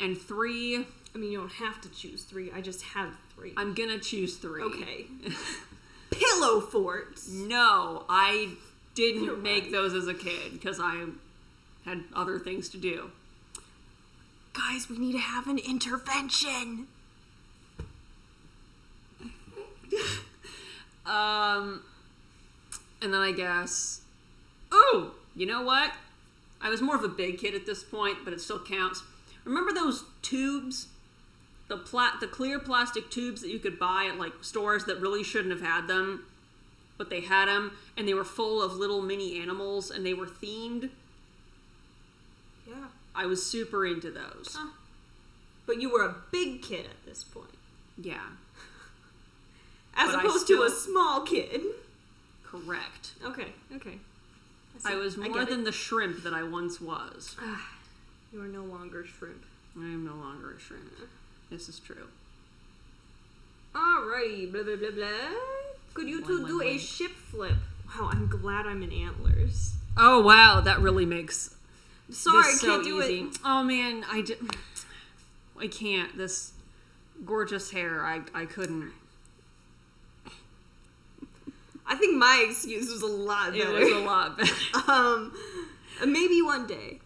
And 3... I mean, you don't have to choose 3. I just have 3. I'm gonna choose 3. Okay. Pillow forts. No, I didn't make those as a kid because I had other things to do. Guys, we need to have an intervention. And then I guess... Ooh! You know what? I was more of a big kid at this point, but it still counts. Remember those tubes? The clear plastic tubes that you could buy at, like, stores that really shouldn't have had them, but they had them, and they were full of little mini animals, and they were themed? Yeah. I was super into those. Huh. But you were a big kid at this point. Yeah. As opposed to a small kid. Correct. Okay. I was more than the shrimp that I once was. You are no longer shrimp. I am no longer a shrimp. This is true. Alrighty, blah blah blah blah. Could you two do a ship flip? Wow, I'm glad I'm in Antlers. Oh wow, that really makes... Sorry, I so can't do easy. it. Oh man, I can't. This gorgeous hair, I couldn't. I think my excuse was a lot better. It was a lot better. Maybe one day.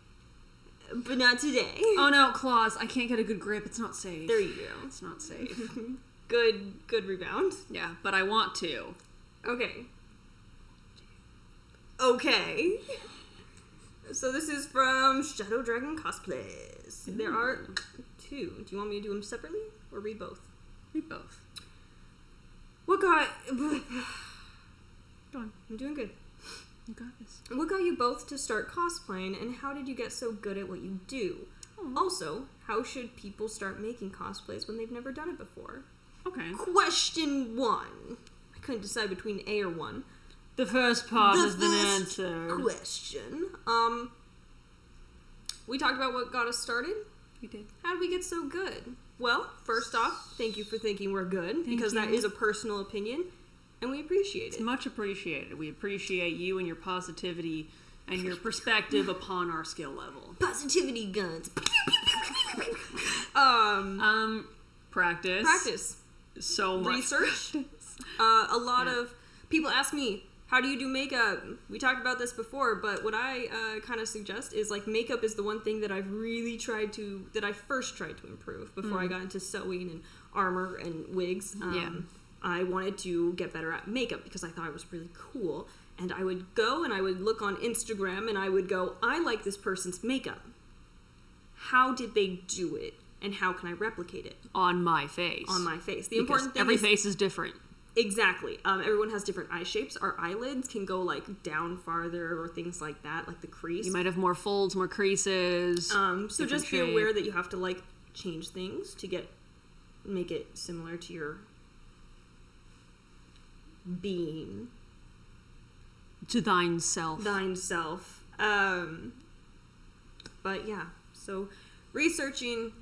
But not today. Oh no, claws. I can't get a good grip. It's not safe. There you go. It's not safe. Good rebound. Yeah, but I want to. Okay. So this is from Shadow Dragon Cosplays. Ooh. There are 2. Do you want me to do them separately or read both? Read both. What got... Go on. I'm doing good. You got this. What got you both to start cosplaying, and how did you get so good at what you do? Also, how should people start making cosplays when they've never done it before? Okay. Question 1. I couldn't decide between A or 1. The first part has been answered. Question. We talked about what got us started. We did. How did we get so good? Well, first off, thank you for thinking we're good, because that is a personal opinion, and we appreciate it. It's much appreciated. We appreciate you and your positivity and your perspective upon our skill level. Positivity guns. Practice. Practice. So much. Research. A lot of people ask me, how do you do makeup? We talked about this before, but what I kind of suggest is, like, makeup is the one thing that I first tried to improve before I got into sewing and armor and wigs. I wanted to get better at makeup because I thought it was really cool. And I would go and I would look on Instagram and I would go, I like this person's makeup. How did they do it? And how can I replicate it? On my face. On my face. The Because important thing every is... face is different. Exactly. Everyone has different eye shapes. Our eyelids can go, like, down farther or things like that, like the crease. You might have more folds, more creases. So just be aware that you have to, like, change things to make it similar to your being. To thine self. Thine self. But yeah, so researching,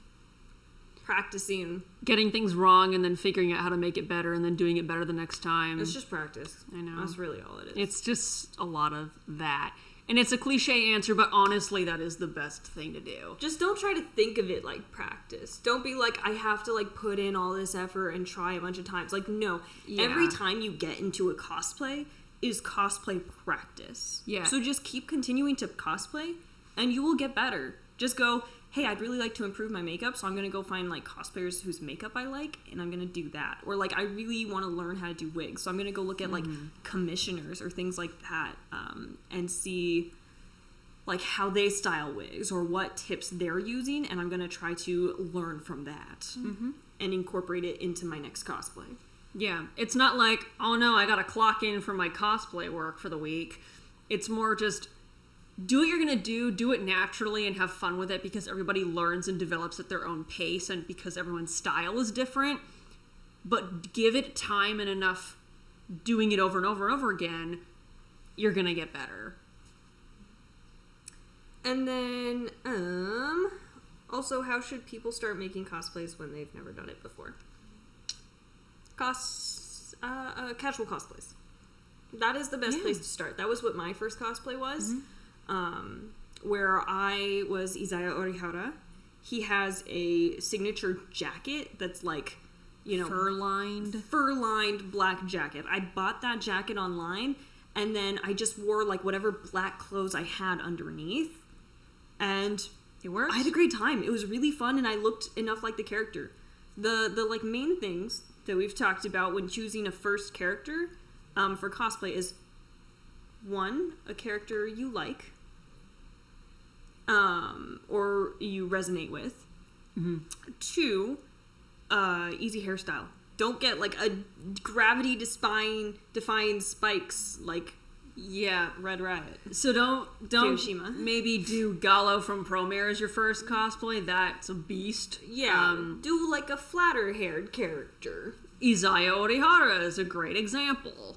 practicing. Getting things wrong and then figuring out how to make it better and then doing it better the next time. It's just practice. I know. That's really all it is. It's just a lot of that. And it's a cliche answer, but honestly, that is the best thing to do. Just don't try to think of it like practice. Don't be like, I have to, like, put in all this effort and try a bunch of times. Like, no. Yeah. Every time you get into a cosplay is cosplay practice. Yeah. So just keep continuing to cosplay and you will get better. Just go, hey, I'd really like to improve my makeup, so I'm going to go find, like, cosplayers whose makeup I like, and I'm going to do that. Or, like, I really want to learn how to do wigs, so I'm going to go look at, like, commissioners or things like that, and see, like, how they style wigs or what tips they're using, and I'm going to try to learn from that and incorporate it into my next cosplay. Yeah. It's not like, oh no, I got to clock in for my cosplay work for the week. It's more just... do what you're going to do it naturally and have fun with it, because everybody learns and develops at their own pace and because everyone's style is different. But give it time and enough doing it over and over and over again, you're going to get better. And then, also, how should people start making cosplays when they've never done it before? Casual cosplays. That is the best place to start. That was what my first cosplay was. Where I was Izaya Orihara. He has a signature jacket that's, like, you know... Fur-lined black jacket. I bought that jacket online, and then I just wore, like, whatever black clothes I had underneath. And... it worked. I had a great time. It was really fun, and I looked enough like the character. The like, main things that we've talked about when choosing a first character for cosplay is, 1, a character you like. Or you resonate with. 2, easy hairstyle. Don't get, like, a gravity-defying spikes, like, Red Riot. So don't Hiroshima. maybe do Gallo from Promare as your first cosplay. That's a beast. Yeah, do, like, a flatter-haired character. Izaya Orihara is a great example.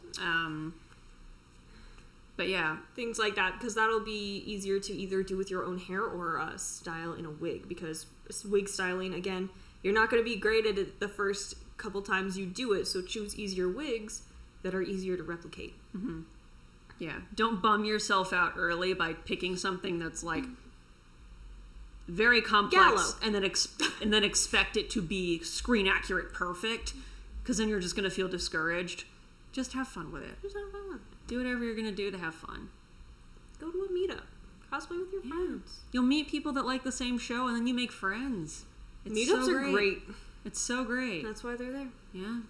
But yeah. Things like that, because that'll be easier to either do with your own hair or style in a wig, because wig styling, again, you're not going to be great at it the first couple times you do it, so choose easier wigs that are easier to replicate. Yeah. Don't bum yourself out early by picking something that's, like, very complex Gallo. and then expect it to be screen accurate perfect, because then you're just going to feel discouraged. Just have fun with it. Just have fun. Do whatever you're going to do to have fun. Go to a meetup. Cosplay with your friends. You'll meet people that like the same show, and then you make friends. It's Meetups so are great. It's so great. That's why they're there. Yeah.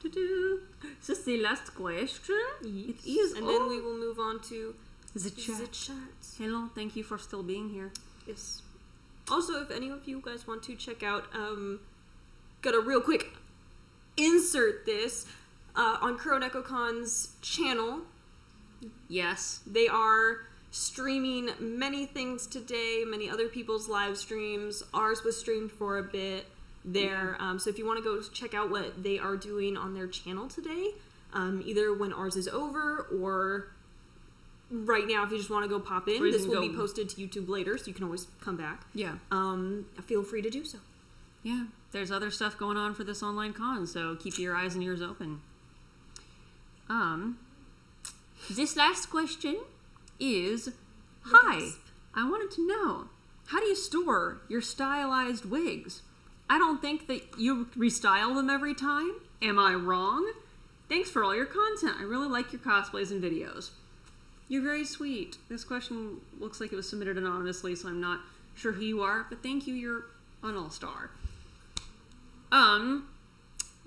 Is this the last question? Yes. It is. And then we will move on to the chat. Hello, thank you for still being here. Yes. Also, if any of you guys want to check out, gotta real quick insert this on KuroNekoCon's channel. Yes. They are streaming many things today, many other people's live streams. Ours was streamed for a bit there. So if you want to go check out what they are doing on their channel today, either when ours is over or right now, if you just want to go pop in, this will be posted to YouTube later, so you can always come back. Yeah. Feel free to do so. Yeah. There's other stuff going on for this online con, so keep your eyes and ears open. This last question is, hi, I wanted to know, how do you store your stylized wigs? I don't think that you restyle them every time. Am I wrong? Thanks for all your content. I really like your cosplays and videos. You're very sweet. This question looks like it was submitted anonymously, so I'm not sure who you are, but thank you, you're an all-star.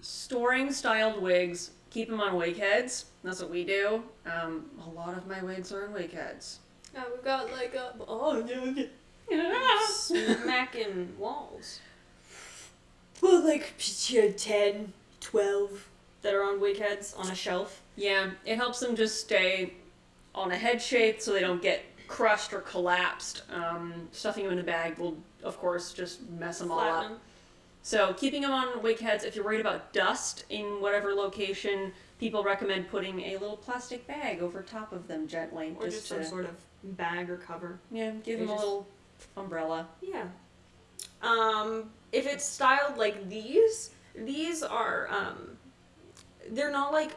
Storing styled wigs, keep them on wig heads. That's what we do. A lot of my wigs are on wig heads. Yeah, we've got like smacking walls. Well, like 10, 12 that are on wig heads on a shelf. Yeah, it helps them just stay on a head shape so they don't get crushed or collapsed. Stuffing them in a bag will, of course, just mess them all up. So keeping them on wig heads, if you're worried about dust in whatever location, people recommend putting a little plastic bag over top of them gently. Or just some sort of bag or cover. Yeah, give them a little umbrella. Yeah. If it's styled like these are, they're not like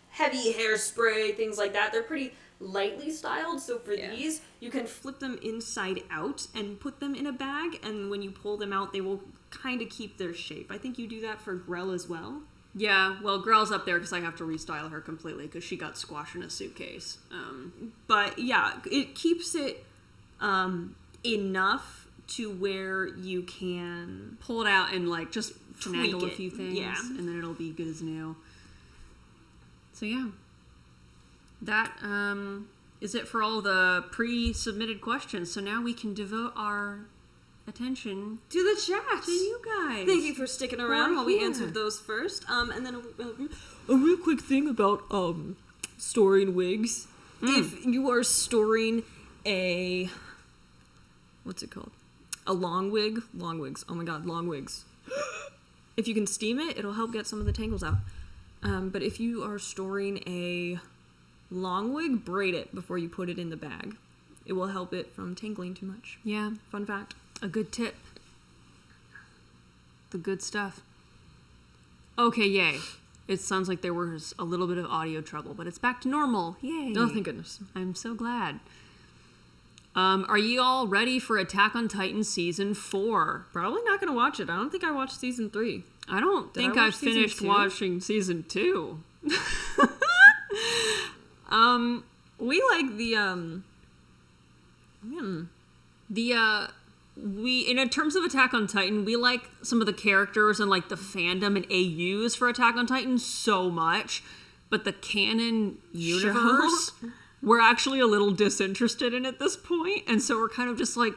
heavy hairspray, things like that. They're pretty lightly styled, so for these, you can flip them inside out and put them in a bag, and when you pull them out, they will kind of keep their shape. I think you do that for Grell as well. Yeah, well, Grell's up there because I have to restyle her completely because she got squashed in a suitcase. But yeah, it keeps it enough to where you can pull it out and like just finagle a it. few things, and then it'll be good as new. So yeah, that is it for all the pre-submitted questions. So now we can devote our attention to the chat, to you guys. Thank you for sticking around while we answered those first. And then a real quick thing about storing wigs. If you are storing a what's it called? A long wigs. Oh my god, long wigs. If you can steam it, it'll help get some of the tangles out. But if you are storing a long wig, braid it before you put it in the bag. It will help it from tangling too much. Yeah. Fun fact. A good tip. The good stuff. Okay, yay. It sounds like there was a little bit of audio trouble, but it's back to normal. Yay. Oh, thank goodness. I'm so glad. Are you all ready for Attack on Titan Season 4? Probably not going to watch it. I don't think I watched Season 3. I don't think I finished watching Season 2. We like in terms of Attack on Titan, we like some of the characters and like the fandom and AUs for Attack on Titan so much, but the canon universe, we're actually a little disinterested in at this point, and so we're kind of just like,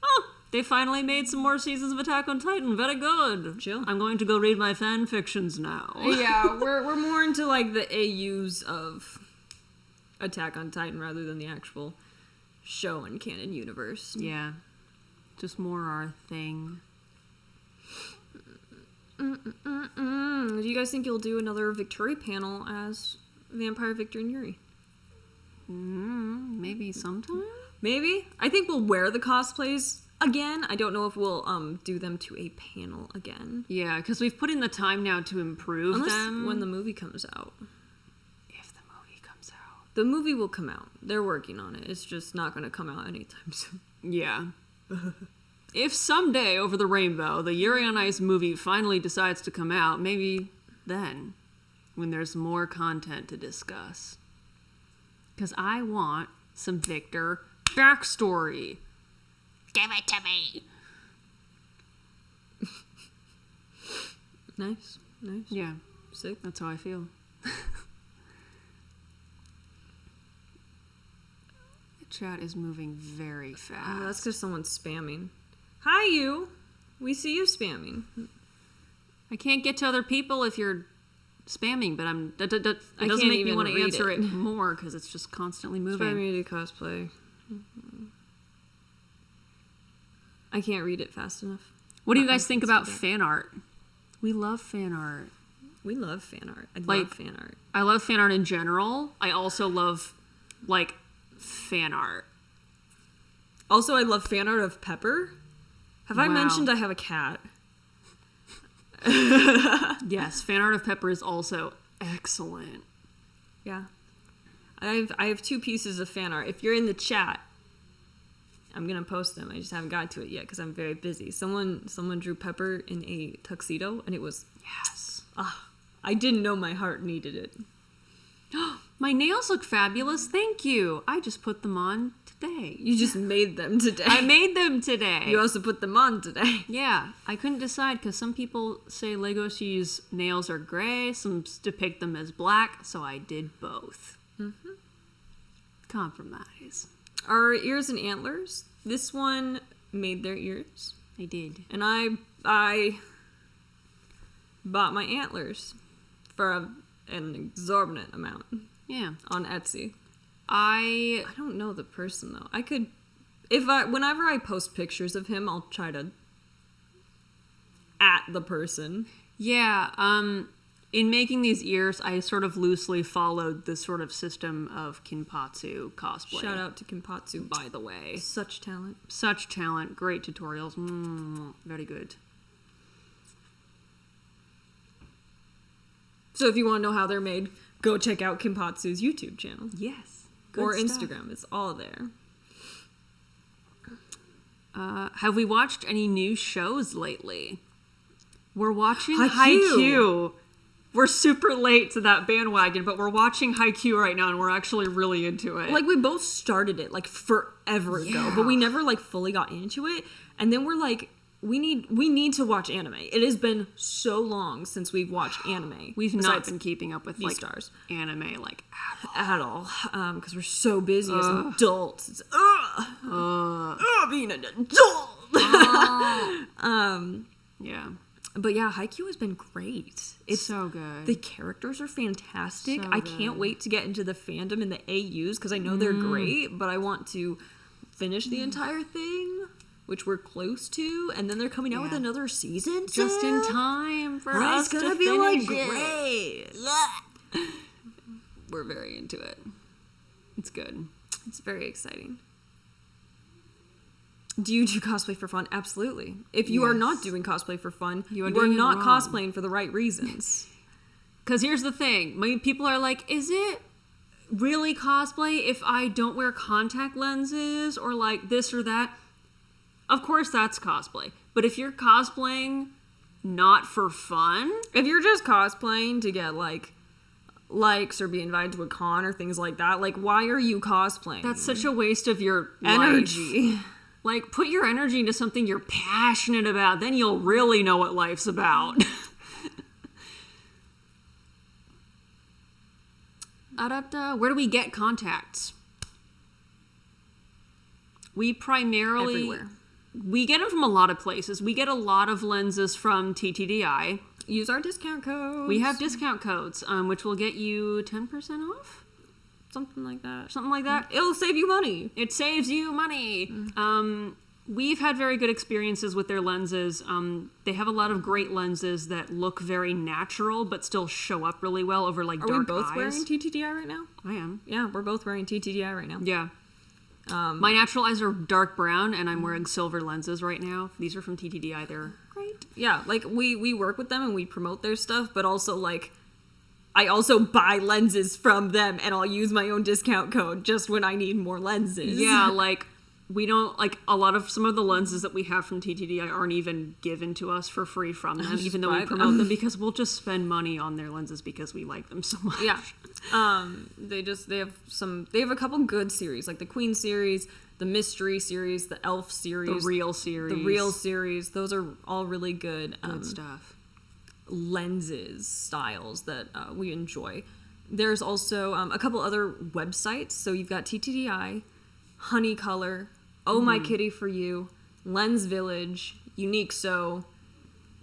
oh, they finally made some more seasons of Attack on Titan. Very good. Chill. I'm going to go read my fan fictions now. Yeah, we're more into like the AUs of Attack on Titan rather than the actual show and canon universe. Yeah. Just more our thing. Do you guys think you'll do another Victory panel as Vampire Victor and Yuri? Maybe sometime? Maybe. I think we'll wear the cosplays again. I don't know if we'll do them to a panel again. Yeah, because we've put in the time now to improve them. When the movie comes out. If the movie comes out. The movie will come out. They're working on it. It's just not going to come out anytime soon. Yeah. If someday over the rainbow the Yuri on Ice movie finally decides to come out, maybe then, when there's more content to discuss. Because I want some Victor backstory. Give it to me. Nice. Yeah. Sick. That's how I feel. The chat is moving very fast. Oh, that's because someone's spamming. Hi, you. We see you spamming. I can't get to other people if you're spamming, but it doesn't I make can't me even want to read answer it. it more because it's just constantly moving. Inspire me to do cosplay. I can't read it fast enough. What do you guys think about fan art? We love fan art. We love fan art. I Like, love fan art. I love fan art in general. I also love, like, fan art. Also, I love fan art of Pepper. Have I Wow. mentioned I have a cat? Yes, fan art of Pepper is also excellent. Yeah. I have 2 pieces of fan art. If you're in the chat, I'm going to post them. I just haven't got to it yet because I'm very busy. Someone drew Pepper in a tuxedo, and it was... Yes. I didn't know my heart needed it. My nails look fabulous. Thank you. I just put them on today. You just made them today. I made them today. You also put them on today. Yeah, I couldn't decide because some people say Legoshi's nails are gray, some depict them as black, so I did both. Mm-hmm. Compromise. Our ears and antlers. This one made their ears. I did. And I bought my antlers for an exorbitant amount. Yeah. On Etsy. I don't know the person though. I could, whenever I post pictures of him, I'll try to @ the person. Yeah, in making these ears, I sort of loosely followed the sort of system of Kinpatsu cosplay. Shout out to Kinpatsu, by the way. Such talent. Such talent. Great tutorials. Very good. So if you want to know how they're made, go check out Kinpatsu's YouTube channel. Yes. Or Instagram. It's all there. Have we watched any new shows lately? We're watching Haikyuu. Haikyuu. We're super late to that bandwagon, but we're watching Haikyuu right now, and we're actually really into it. Like, we both started it, like, forever ago, but we never, like, fully got into it. And then we're like, we need to watch anime. It has been so long since we've watched anime. We've not been keeping up with, like, stars. anime, like, At all. Because we're so busy as adults. It's, being an adult! yeah. But yeah, Haikyuu has been great. It's so good. The characters are fantastic. So I good. can't wait to get into the fandom and the AUs because I know they're great, but I want to finish the entire thing, which we're close to, and then they're coming out with another season soon. Just in time for us to It's gonna be finish like it. great. Yeah. We're very into it. It's good. It's very exciting. Do you do cosplay for fun? Absolutely. If you are not doing cosplay for fun, you are doing it not wrong. cosplaying for the right reasons. Because here's the thing. People are like, is it really cosplay if I don't wear contact lenses or like this or that? Of course that's cosplay. But if you're cosplaying not for fun... If you're just cosplaying to get like likes or be invited to a con or things like that, like why are you cosplaying? That's such a waste of your energy. life. Like, put your energy into something you're passionate about. Then you'll really know what life's about. Where do we get contacts? We primarily... Everywhere. We get them from a lot of places. We get a lot of lenses from TTDI. Use our discount codes. We have discount codes, which will get you 10% off? Something like that. Something like that. It'll save you money. It saves you money. We've had very good experiences with their lenses. They have a lot of great lenses that look very natural, but still show up really well over like dark eyes. Are we both wearing TTDI right now? I am. Yeah, we're both wearing TTDI right now. Yeah. My natural eyes are dark brown, and I'm wearing silver lenses right now. These are from TTDI. They're great. Yeah, like we work with them and we promote their stuff, but also like I also buy lenses from them, and I'll use my own discount code just when I need more lenses. Yeah, like, we don't, like, some of the lenses that we have from TTDI aren't even given to us for free from them, even though we promote them, because we'll just spend money on their lenses because we like them so much. Yeah. They have a couple good series, like the Queen series, the Mystery series, the Elf series. The Real series. Those are all really good. Good stuff. Lenses styles that we enjoy. There's also a couple other websites. So you've got TTDI, Honey Color, Oh My Kitty for You, Lens Village, Unique So,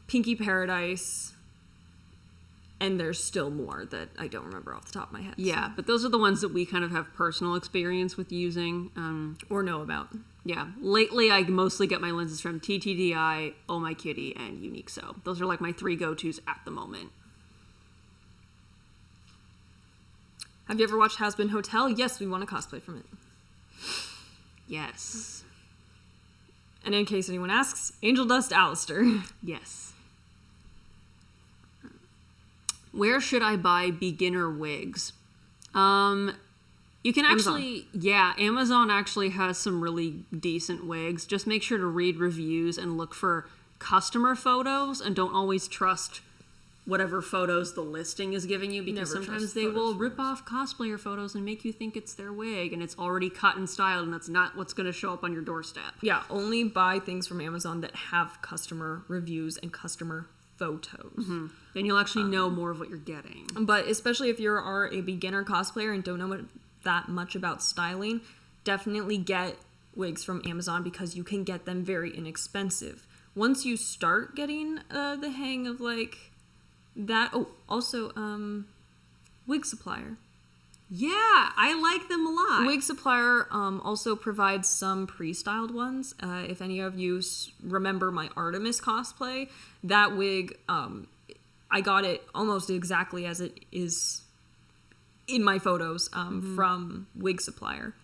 Pinky Paradise. And there's still more that I don't remember off the top of my head. Yeah, but those are the ones that we kind of have personal experience with using. Or know about. Yeah. Lately, I mostly get my lenses from TTDI, Oh My Kitty, and Unique So. Those are like my 3 go-tos at the moment. Have you ever watched Hazbin Hotel? Yes, we want to cosplay from it. Yes. And in case anyone asks, Angel Dust Alistair. Yes. Where should I buy beginner wigs? You can actually, Amazon actually has some really decent wigs. Just make sure to read reviews and look for customer photos, and don't always trust whatever photos the listing is giving you, because sometimes they will rip off cosplayer photos and make you think it's their wig, and it's already cut and styled, and that's not what's going to show up on your doorstep. Yeah, only buy things from Amazon that have customer reviews and customer photos. Mm-hmm. Then you'll actually know more of what you're getting. But especially if you are a beginner cosplayer and don't know that much about styling, definitely get wigs from Amazon because you can get them very inexpensive. Once you start getting the hang of like that, Wig Supplier. Yeah, I like them a lot. Wig Supplier also provides some pre-styled ones. If any of you remember my Artemis cosplay, that wig, I got it almost exactly as it is in my photos from Wig Supplier.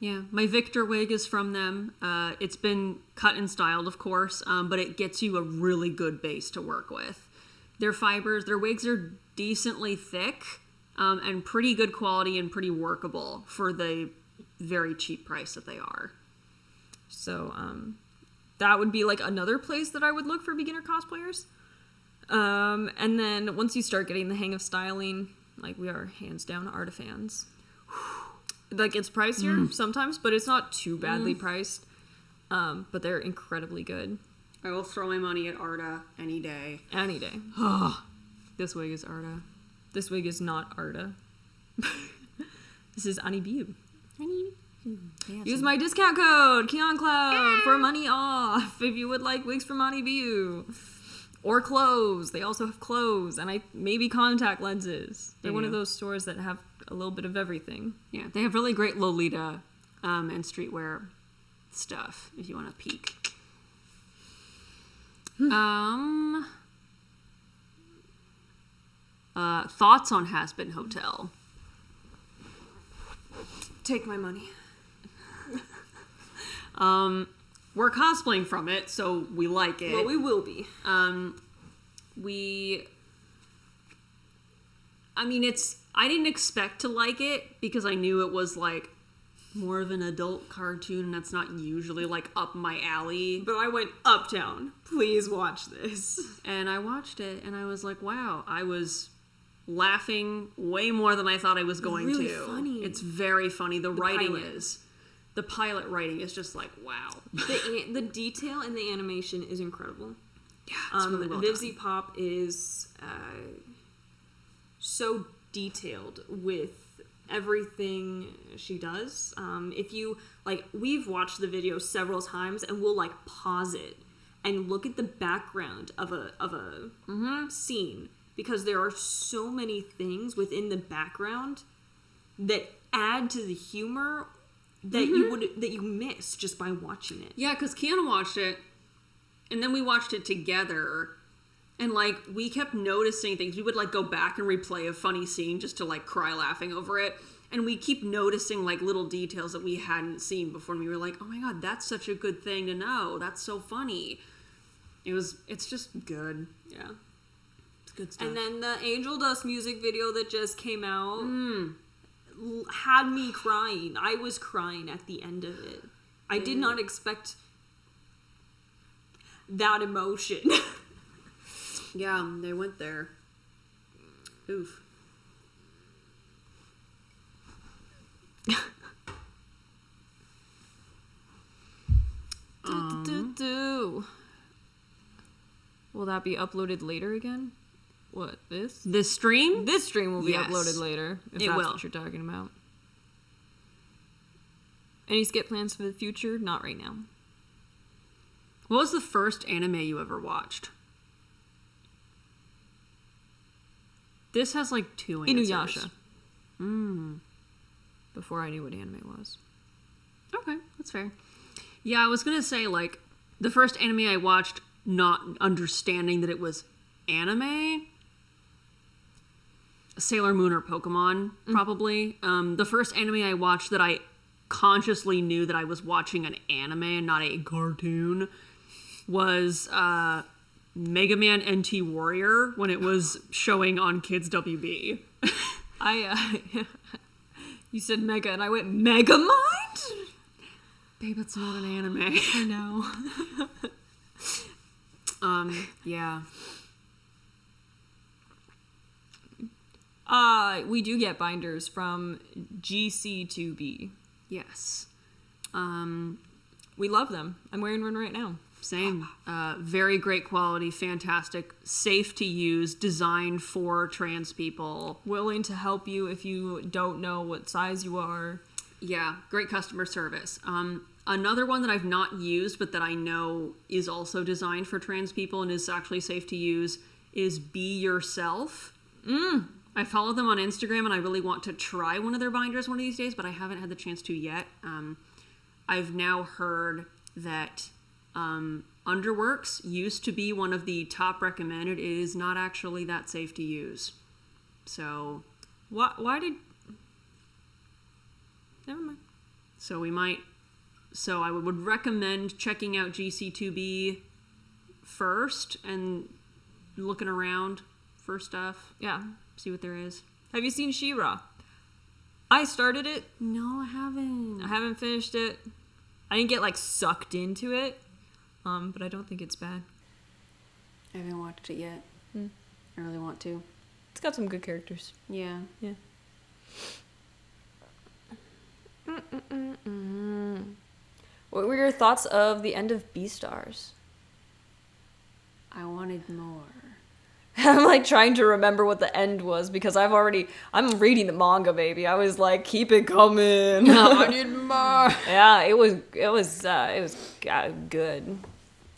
Yeah, my Victor wig is from them. It's been cut and styled, of course, but it gets you a really good base to work with. Their fibers, their wigs are decently thick, and pretty good quality and pretty workable for the very cheap price that they are. So that would be like another place that I would look for beginner cosplayers. And then once you start getting the hang of styling, like we are hands down Artifans. Like it's pricier sometimes, but it's not too badly priced. But they're incredibly good. I will throw my money at Arta any day. Any day. This wig is Arta. This wig is not Arta. This is Annie Bew. Use my discount code, KionCloud, for money off if you would like wigs from Annie Bew. Or clothes. They also have clothes and maybe contact lenses. They're one of those stores that have a little bit of everything. Yeah, they have really great Lolita and streetwear stuff if you want to peek. Thoughts on Hazbin Hotel? Take my money. We're cosplaying from it, so we like it. Well, we will be. I didn't expect to like it because I knew it was like more of an adult cartoon, and that's not usually like up my alley. But I went Uptown. Please watch this. And I watched it, and I was like, wow, I was laughing way more than I thought I was going really to. Funny. It's very funny. The writing pilot. is. The pilot writing is just like, wow. The detail in the animation is incredible. Yeah, it's really well Vivzy done. Pop is so detailed with everything she does. If you we've watched the video several times, and we'll pause it and look at the background of a scene, because there are so many things within the background that add to the humor that you miss just by watching it. Yeah, because Kiana watched it, and then we watched it together, and we kept noticing things. We would go back and replay a funny scene just to cry laughing over it, and we keep noticing little details that we hadn't seen before, and we were like, oh my god, that's such a good thing to know. That's so funny. It's just good. Yeah. It's good stuff. And then the Angel Dust music video that just came out had me crying. I was crying at the end of it. I did not expect that emotion. Yeah, they went there. Oof. Will that be uploaded later again? What, this? This stream? This stream will be Yes. uploaded later, if It that's will. what you're talking about. Any skip plans for the future? Not right now. What was the first anime you ever watched? This has like 2 answers. Inuyasha. Before I knew what anime was. Okay, that's fair. Yeah, I was gonna say, like, the first anime I watched, not understanding that it was anime, Sailor Moon or Pokemon, probably. The first anime I watched that I consciously knew that I was watching an anime and not a cartoon was Mega Man NT Warrior when it was showing on Kids WB. You said Mega and I went, Megamind? Babe, it's not an anime. I know. Yeah. We do get binders from GC2B. Yes. We love them. I'm wearing one right now. Same. Very great quality, fantastic, safe to use, designed for trans people. Willing to help you if you don't know what size you are. Yeah, great customer service. Another one that I've not used, but that I know is also designed for trans people and is actually safe to use, is Be Yourself. I follow them on Instagram, and I really want to try one of their binders one of these days, but I haven't had the chance to yet. I've now heard that Underworks used to be one of the top recommended. It is not actually that safe to use. So... Why did... Never mind. So I would recommend checking out GC2B first and looking around for stuff. Yeah. See what there is. Have you seen She-Ra? I started it. No, I haven't. I haven't finished it. I didn't get, like, sucked into it. But I don't think it's bad. I haven't watched it yet. I really want to. It's got some good characters. Yeah. Yeah. What were your thoughts of the end of Beastars? I wanted more. I'm like trying to remember what the end was because I'm reading the manga, baby. I was like, keep it coming. I need more. Yeah, it was good.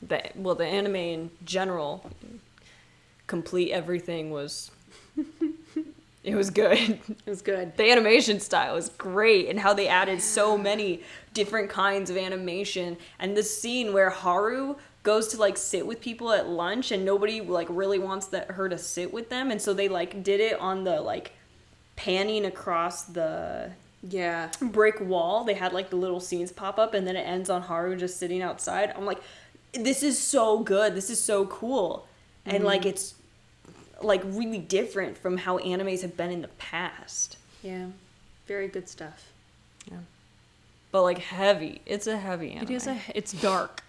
The anime in general, complete everything was. It was good. It was good. The animation style is great, and how they added so many different kinds of animation. And this scene where Haru goes to like sit with people at lunch, and nobody like really wants her to sit with them, and so they like did it on the like panning across the brick wall. They had like the little scenes pop up, and then it ends on Haru just sitting outside. I'm like, this is so good. This is so cool, and like it's like really different from how animes have been in the past. Yeah, very good stuff. Yeah, but like heavy. It's a heavy anime. It's dark.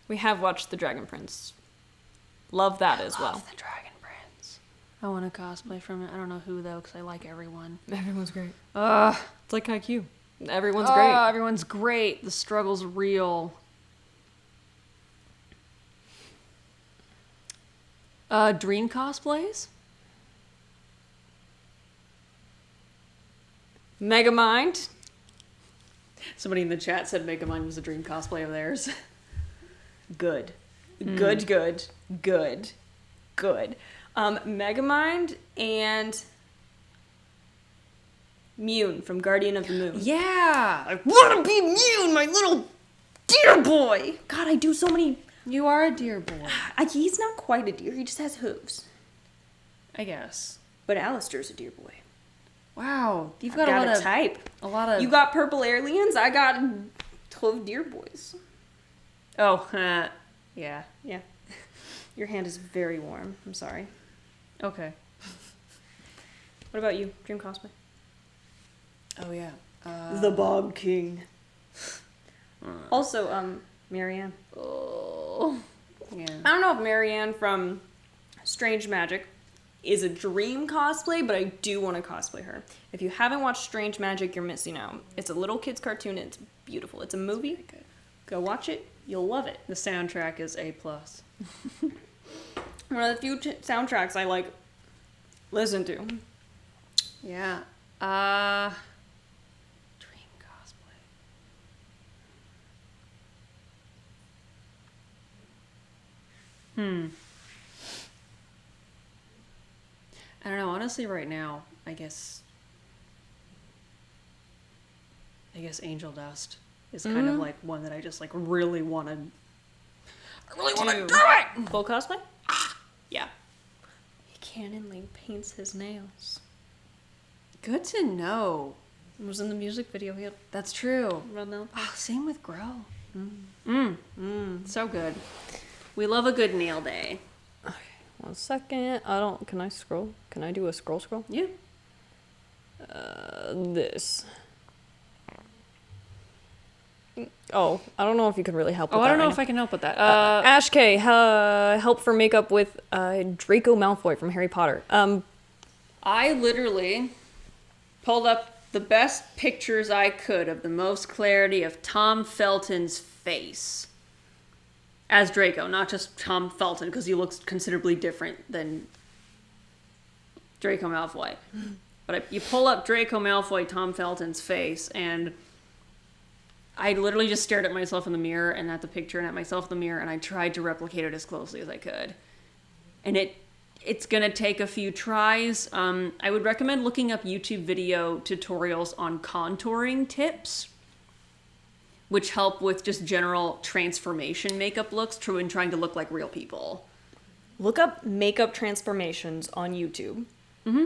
We have watched The Dragon Prince. Love that as well. The Dragon Prince. I want to cosplay from it. I don't know who though, because I like everyone. Everyone's great. It's like IQ. Everyone's great. Everyone's great. The struggle's real. Dream cosplays? Megamind. Somebody in the chat said Megamind was a dream cosplay of theirs. Good. Good. Megamind and Mune from Guardian of the Moon. Yeah! I want to be Mune, my little deer boy! God, I do so many... You are a deer boy. He's not quite a deer, he just has hooves. I guess. But Alistair's a deer boy. Wow, You've got a lot of type. A lot of... You got purple aliens, I got 12 deer boys. Oh, Yeah. Your hand is very warm. I'm sorry. Okay. What about you? Dream cosplay? Oh, yeah. The Bog King. Also, Marianne. Oh. Yeah. I don't know if Marianne from Strange Magic is a dream cosplay, but I do want to cosplay her. If you haven't watched Strange Magic, you're missing out. It's a little kid's cartoon, and it's beautiful. It's a movie. Go watch it. You'll love it. The soundtrack is A+. One of the few soundtracks I like listen to. Yeah. Dream cosplay. I don't know. Honestly, right now, I guess Angel Dust is kind of like one that I just like really want to. I really want to do it. Full cosplay? Yeah. He canonly paints his nails. Good to know. It was in the music video. He had That's true. red nail paint. Same with Grow. So good. We love a good nail day. 1 second. Can I scroll? Can I do a scroll? Yeah. This. Oh, I don't know if you could really help with that. I don't know right if I can help with that. Ash K, help for makeup with Draco Malfoy from Harry Potter. I literally pulled up the best pictures I could of the most clarity of Tom Felton's face as Draco, not just Tom Felton, because he looks considerably different than Draco Malfoy. But you pull up Draco Malfoy, Tom Felton's face, and I literally just stared at myself in the mirror and at the picture and at myself in the mirror, and I tried to replicate it as closely as I could. And it's gonna take a few tries. I would recommend looking up YouTube video tutorials on contouring tips, which help with just general transformation makeup looks when trying to look like real people. Look up makeup transformations on YouTube,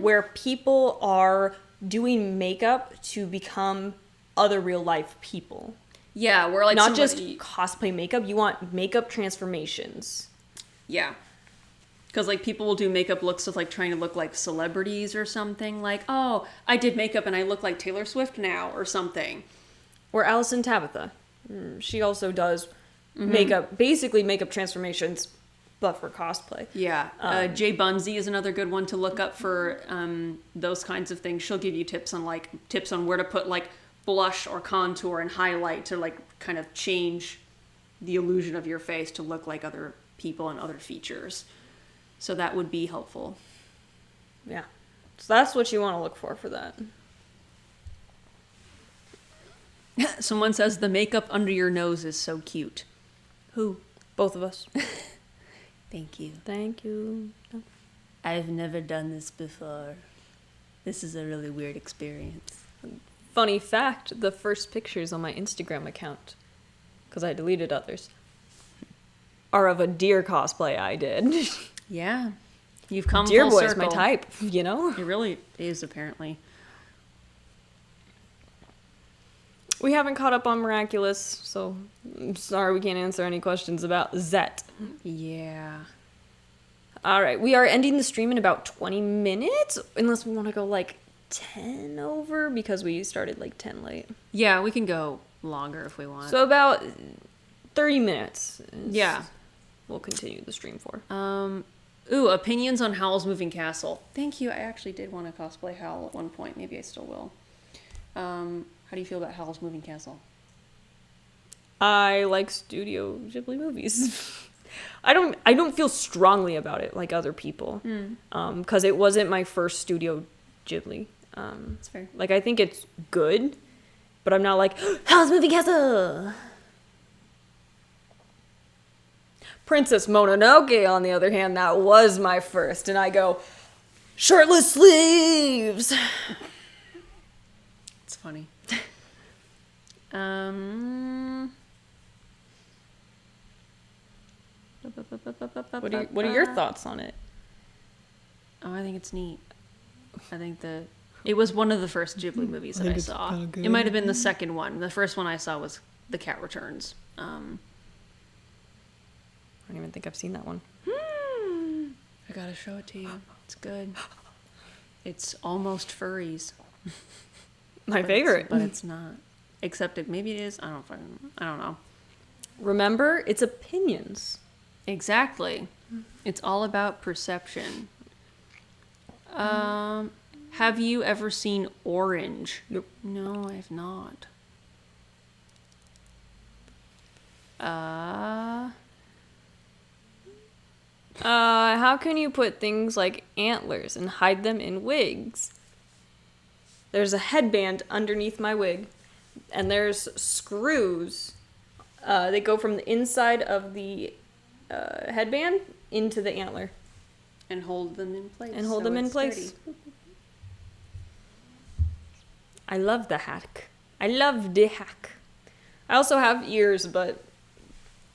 where people are doing makeup to become other real life people. Yeah, we're like not just cosplay makeup. You want makeup transformations. Yeah. Because, like, people will do makeup looks of, like, trying to look like celebrities or something. Like, oh, I did makeup and I look like Taylor Swift now or something. Or Alison Tabitha. She also does makeup, basically makeup transformations, but for cosplay. Yeah. Jay Bunzy is another good one to look up for those kinds of things. She'll give you tips on where to put, like, blush or contour and highlight to, like, kind of change the illusion of your face to look like other people and other features. So that would be helpful. Yeah. So that's what you want to look for that. Someone says the makeup under your nose is so cute. Who? Both of us. Thank you. Thank you. I've never done this before. This is a really weird experience. Funny fact, the first pictures on my Instagram account, because I deleted others, are of a deer cosplay I did. Yeah. You've come Deer full boy's circle. my type, you know? It really is, apparently. We haven't caught up on Miraculous, so I'm sorry we can't answer any questions about Zet. Yeah. Alright, we are ending the stream in about 20 minutes, unless we want to go like 10 over, because we started like 10 late. Yeah, we can go longer if we want. So about 30 minutes. Yeah. We'll continue the stream for. Opinions on Howl's Moving Castle. Thank you. I actually did want to cosplay Howl at one point. Maybe I still will. How do you feel about Howl's Moving Castle? I like Studio Ghibli movies. I don't feel strongly about it like other people. Because it wasn't my first Studio Ghibli. That's fair. Like, I think it's good, but I'm not like, Howl's Moving Castle! Princess Mononoke, on the other hand, that was my first, and I go, shirtless sleeves! It's funny. What are your thoughts on it? Oh, I think it's neat. I think it was one of the first Ghibli movies that I saw. It might have been the second one. The first one I saw was The Cat Returns. I don't even think I've seen that one. I gotta show it to you. It's good. It's almost furries. My favorite. But it's not. Except maybe it is. I don't know. Remember, it's opinions. Exactly. It's all about perception. Have you ever seen Orange? Nope. No, I have not. How can you put things like antlers and hide them in wigs? There's a headband underneath my wig, and there's screws. They go from the inside of the headband into the antler. And hold them in place. And hold them in place. Sturdy. I love the hack. I love the hack. I also have ears, but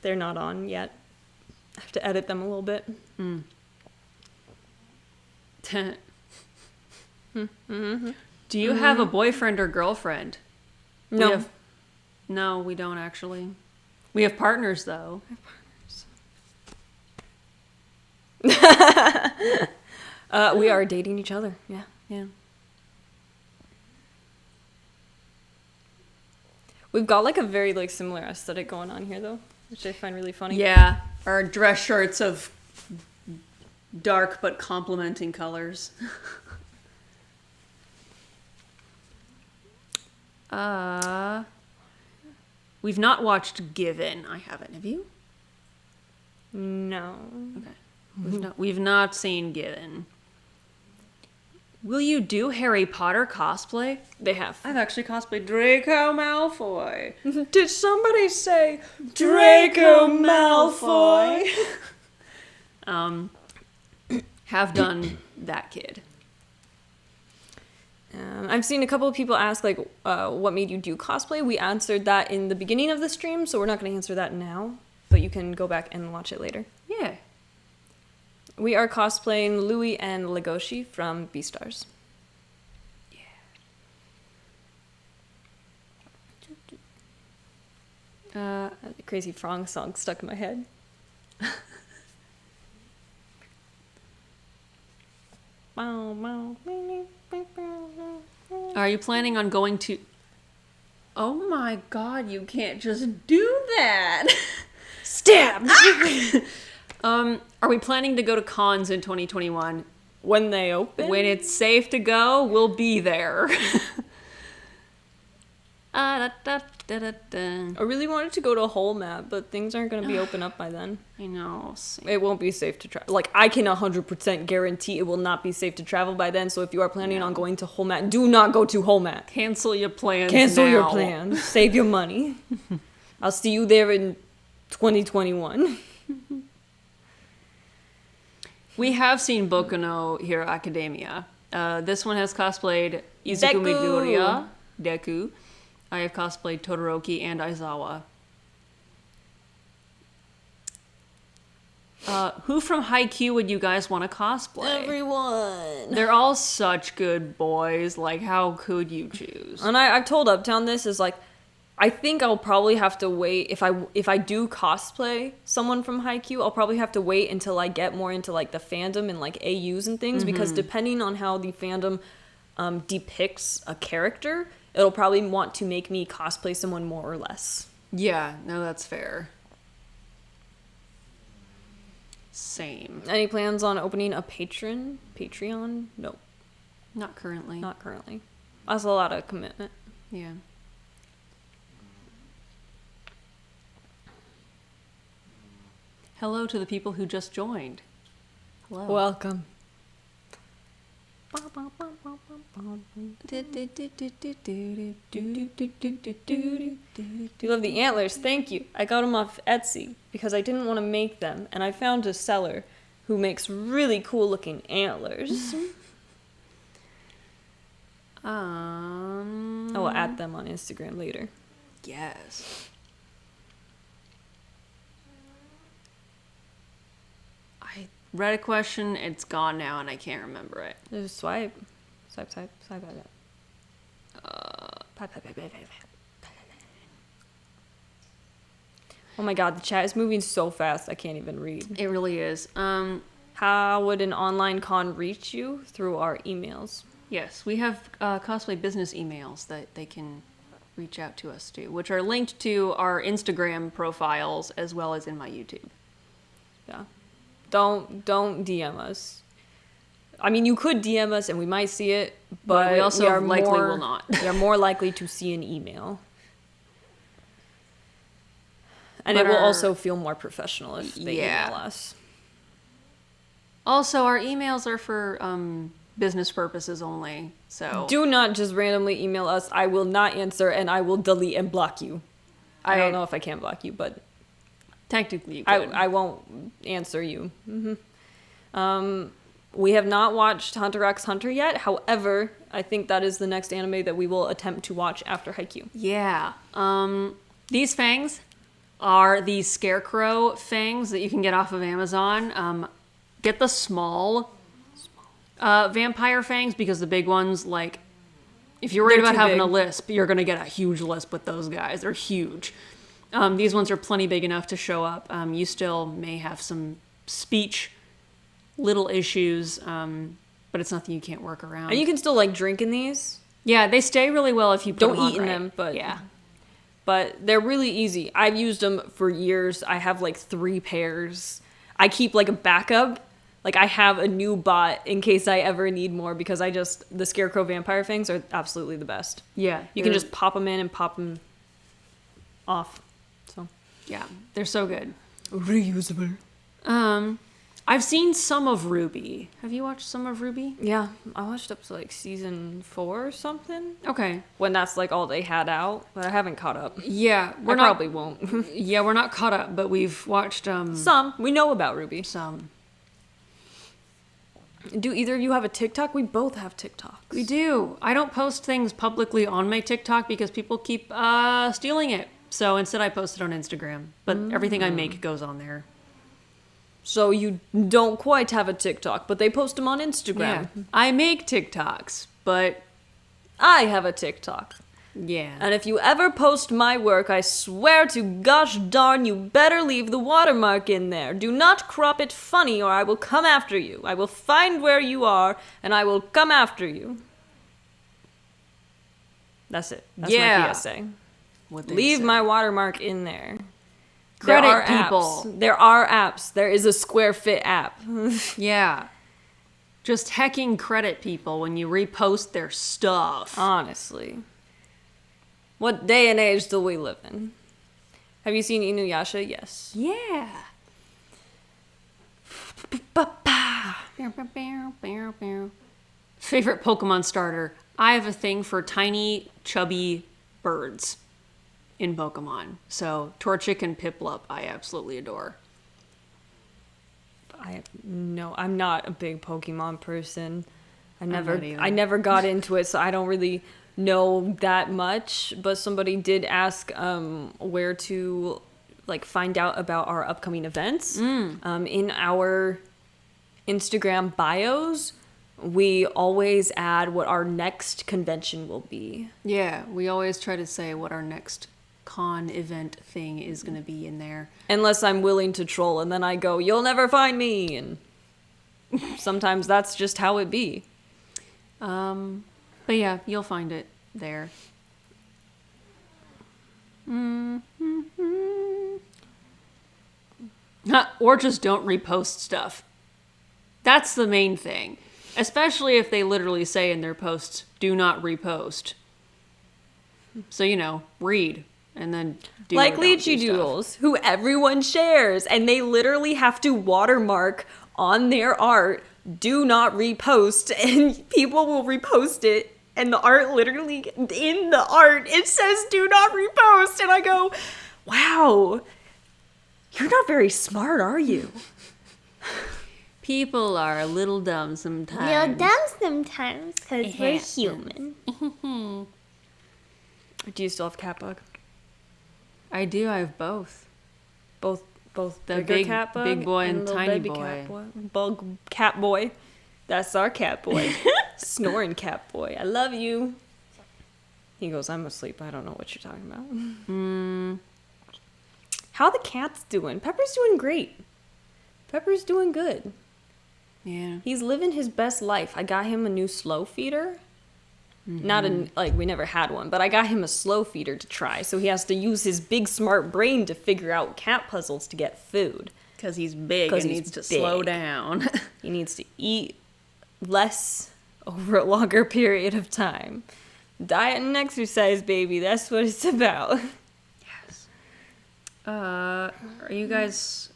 they're not on yet. I have to edit them a little bit. Do you have a boyfriend or girlfriend? No. No, we don't actually. We have partners, though. We are dating each other. Yeah. Yeah. We've got like a very like similar aesthetic going on here though, which I find really funny. Yeah. Our dress shirts of dark but complementing colors. We've not watched Given. I haven't. Have you? No. Okay. We've not seen Given. Will you do Harry Potter cosplay? They have. I've actually cosplayed Draco Malfoy. Did somebody say Draco Malfoy? Have done that kid. I've seen a couple of people ask, like, what made you do cosplay? We answered that in the beginning of the stream, so we're not going to answer that now, but you can go back and watch it later. Yeah. We are cosplaying Louis and Legoshi from Beastars. Yeah. A crazy frog song stuck in my head. Are you planning on going to... Oh my god, you can't just do that! Stab! Are we planning to go to cons in 2021? When they open? When it's safe to go, we'll be there. I really wanted to go to Whole Map, but things aren't going to be open up by then. I know. Same. It won't be safe to travel. Like, I can 100% guarantee it will not be safe to travel by then, so if you are planning on going to Whole Map, do not go to Whole Map. Cancel your plans Cancel now. your plans. Save your money. I'll see you there in 2021. We have seen Boku no Hero Academia. This one has cosplayed Izuku Deku. Midoriya, Deku. I have cosplayed Todoroki and Aizawa. Who from Haikyuu would you guys want to cosplay? Everyone. They're all such good boys. Like, how could you choose? And I've told Uptown this is like, I think I'll probably have to wait if I do cosplay someone from Haikyuu, I'll probably have to wait until I get more into like the fandom and like AUs and things, because depending on how the fandom depicts a character, it'll probably want to make me cosplay someone more or less. Yeah, no, that's fair. Same. Any plans on opening a Patreon? No. Not currently. Not currently. That's a lot of commitment. Yeah. Hello to the people who just joined. Hello. Welcome. You love the antlers, thank you. I got them off Etsy because I didn't want to make them, and I found a seller who makes really cool looking antlers. I will add them on Instagram later. Yes. I read a question, it's gone now, and I can't remember it. Just swipe. Swipe. Oh my god, the chat is moving so fast I can't even read. It really is. How would an online con reach you? Through our emails. Yes, we have cosplay business emails that they can reach out to us to, which are linked to our Instagram profiles as well as in my YouTube. Yeah. Don't DM us. I mean, you could DM us and we might see it, but we also will not. We are more likely to see an email. And But it will also feel more professional if they Yeah. email us. Also, our emails are for business purposes only, so... Do not just randomly email us. I will not answer and I will delete and block you. I don't know if I can block you, but... Technically, you could. I won't answer you. We have not watched Hunter x Hunter yet. However, I think that is the next anime that we will attempt to watch after Haikyuu. Yeah. These fangs are the scarecrow fangs that you can get off of Amazon. Get the small vampire fangs, because the big ones, like, if you're worried They're about too having big. a lisp, you're going to get a huge lisp with those guys. They're huge. These ones are plenty big enough to show up. You still may have some speech little issues, but it's nothing you can't work around. And you can still like drink in these. Yeah, they stay really well if you put Don't them on eat in right. them, but yeah. But they're really easy. I've used them for years. I have like 3 pairs. I keep like a backup. Like I have a new bot in case I ever need more, because the scarecrow vampire fangs are absolutely the best. Yeah. You can just pop them in and pop them off. So Yeah, they're so good. reusable. I've seen some of Ruby. Have you watched some of Ruby? Yeah, I watched up to like season 4 or something. Okay. When that's like all they had out, but I haven't caught up. Yeah, I probably won't. Yeah, we're not caught up, but we've watched Some. We know about Ruby. some. Do either of you have a TikTok? We both have TikToks. We do. I don't post things publicly on my TikTok because people keep stealing it. So instead, I post it on Instagram. But everything I make goes on there. So you don't quite have a TikTok, but they post them on Instagram. Yeah, I make TikToks, but I have a TikTok. yeah. And if you ever post my work, I swear to gosh darn you better leave the watermark in there. Do not crop it funny or I will come after you. I will find where you are and I will come after you. That's it. That's Yeah. my PSA. What they Leave say. my watermark in there. Credit there are people. Apps. There are apps. There is a Square Fit app. Yeah. Just hecking credit people when you repost their stuff. Honestly. What day and age do we live in? Have you seen Inuyasha? Yes. Yeah. Favorite Pokemon starter. I have a thing for tiny, chubby birds in Pokemon. So Torchic and Piplup I absolutely adore. I'm not a big Pokemon person. not either. I never got into it, so I don't really know that much. But somebody did ask where to like find out about our upcoming events. In our Instagram bios, we always add what our next convention will be. Yeah, we always try to say what our next con event thing is going to be in there. Unless I'm willing to troll, and then I go, "You'll never find me," and sometimes that's just how it be. But yeah, you'll find it there. Or just don't repost stuff. That's the main thing. Especially if they literally say in their posts, do not repost. So, read and then do Like or don't do Lychee stuff. Doodles, who everyone shares, and they literally have to watermark on their art, do not repost, and people will repost it, and the art literally, in the art, it says do not repost, and I go, wow, you're not very smart, are you? People are a little dumb sometimes. You're dumb sometimes because we're human. Do you still have cat bug? I do. I have both. Both The bigger big- cat bug big boy and little tiny baby boy. cat boy. Bug cat boy. That's our cat boy. Snoring cat boy. I love you. He goes, I'm asleep. I don't know what you're talking about. How the cat's doing? Pepper's doing great. Pepper's doing good. Yeah. He's living his best life. I got him a new slow feeder. Not we never had one, but I got him a slow feeder to try. So he has to use his big smart brain to figure out cat puzzles to get food. Because he's big 'Cause and he's needs to slow big. down. He needs to eat less over a longer period of time. Diet and exercise, baby. That's what it's about. Are you guys...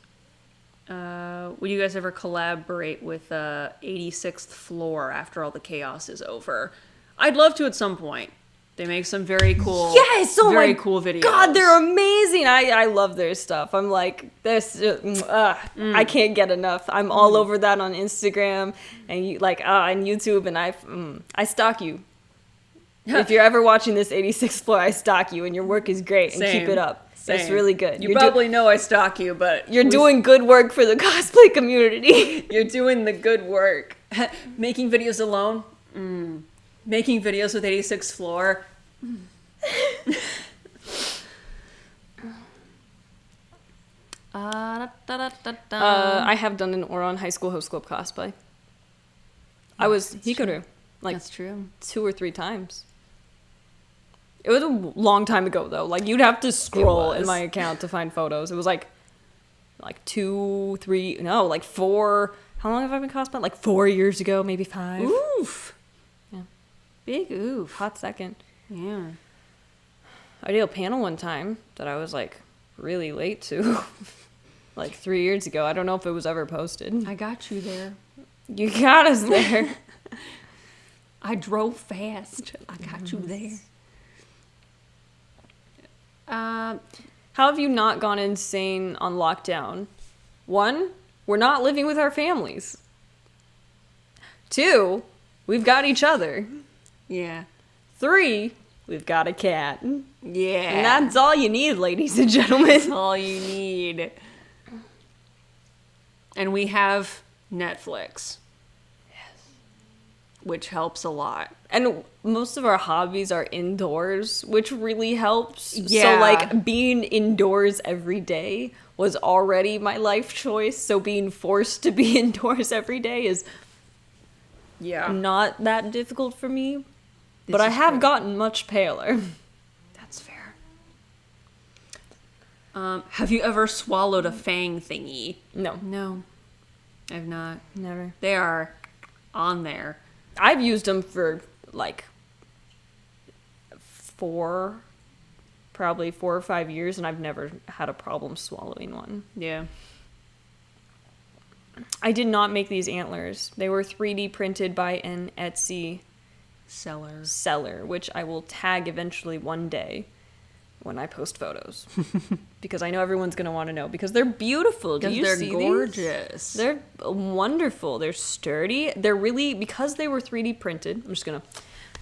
would you guys ever collaborate with 86th Floor after all the chaos is over? I'd love to at some point. They make some very cool, Yes, oh very my cool videos. God, they're amazing. I love their stuff. I'm like, this. I can't get enough. I'm all over that on Instagram and and YouTube, and I stalk you. If you're ever watching this 86th floor, I stalk you, and your work is great, and keep it up. It's Same. really good. You probably know I stalk you, but You're doing good work for the cosplay community. You're doing the good work. Making videos alone. Making videos with 86th floor. I have done an Oron High School Host Club cosplay. I was Hikaru, like That's true. 2 or 3 times. It was a long time ago though. Like you'd have to scroll in my account to find photos. It was like 2, 3, no, like 4. How long have I been cosplaying? Like 4 years ago, maybe 5. Oof. Yeah. Big oof. Hot second. Yeah. I did a panel one time that I was like really late to. Like 3 years ago. I don't know if it was ever posted. I got you there. You got us there. I drove fast. I got you there. How have you not gone insane on lockdown? 1, we're not living with our families. 2, we've got each other. Yeah. 3, we've got a cat. Yeah. And that's all you need, ladies and gentlemen. That's all you need. And we have Netflix. Which helps a lot. And most of our hobbies are indoors, which really helps. Yeah. So, like, being indoors every day was already my life choice. So, being forced to be indoors every day is not that difficult for me. But I have gotten much paler. That's fair. Have you ever swallowed a fang thingy? No. No. I've not. Never. They are on there. I've used them for, like, 4 or 5 years, and I've never had a problem swallowing one. Yeah. I did not make these antlers. They were 3D printed by an Etsy seller, which I will tag eventually one day when I post photos. Because I know everyone's going to want to know. Because they're beautiful. Do you see gorgeous. these? They're wonderful. They're sturdy. They're really, because they were 3D printed, I'm just going to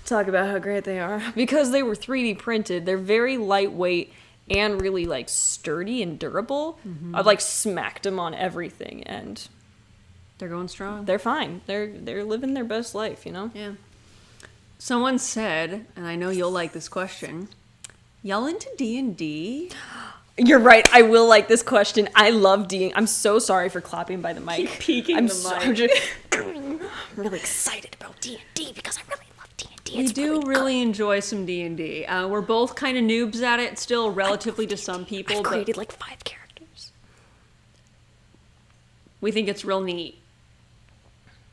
talk about how great they are. Because they were 3D printed, they're very lightweight and really, like, sturdy and durable. I've, like, smacked them on everything, and They're going strong. they're fine. They're living their best life, you know? Yeah. Someone said, and I know you'll like this question, y'all into D&D? You're right. I will like this question. I love D. I'm so sorry for clapping by the mic. Keep peeking I'm the mic. I'm really excited about D&D because I really love D&D. We do really enjoy some D&D. We're both kind of noobs at it still, relatively to some people. I've but created like 5 characters. we think it's real neat.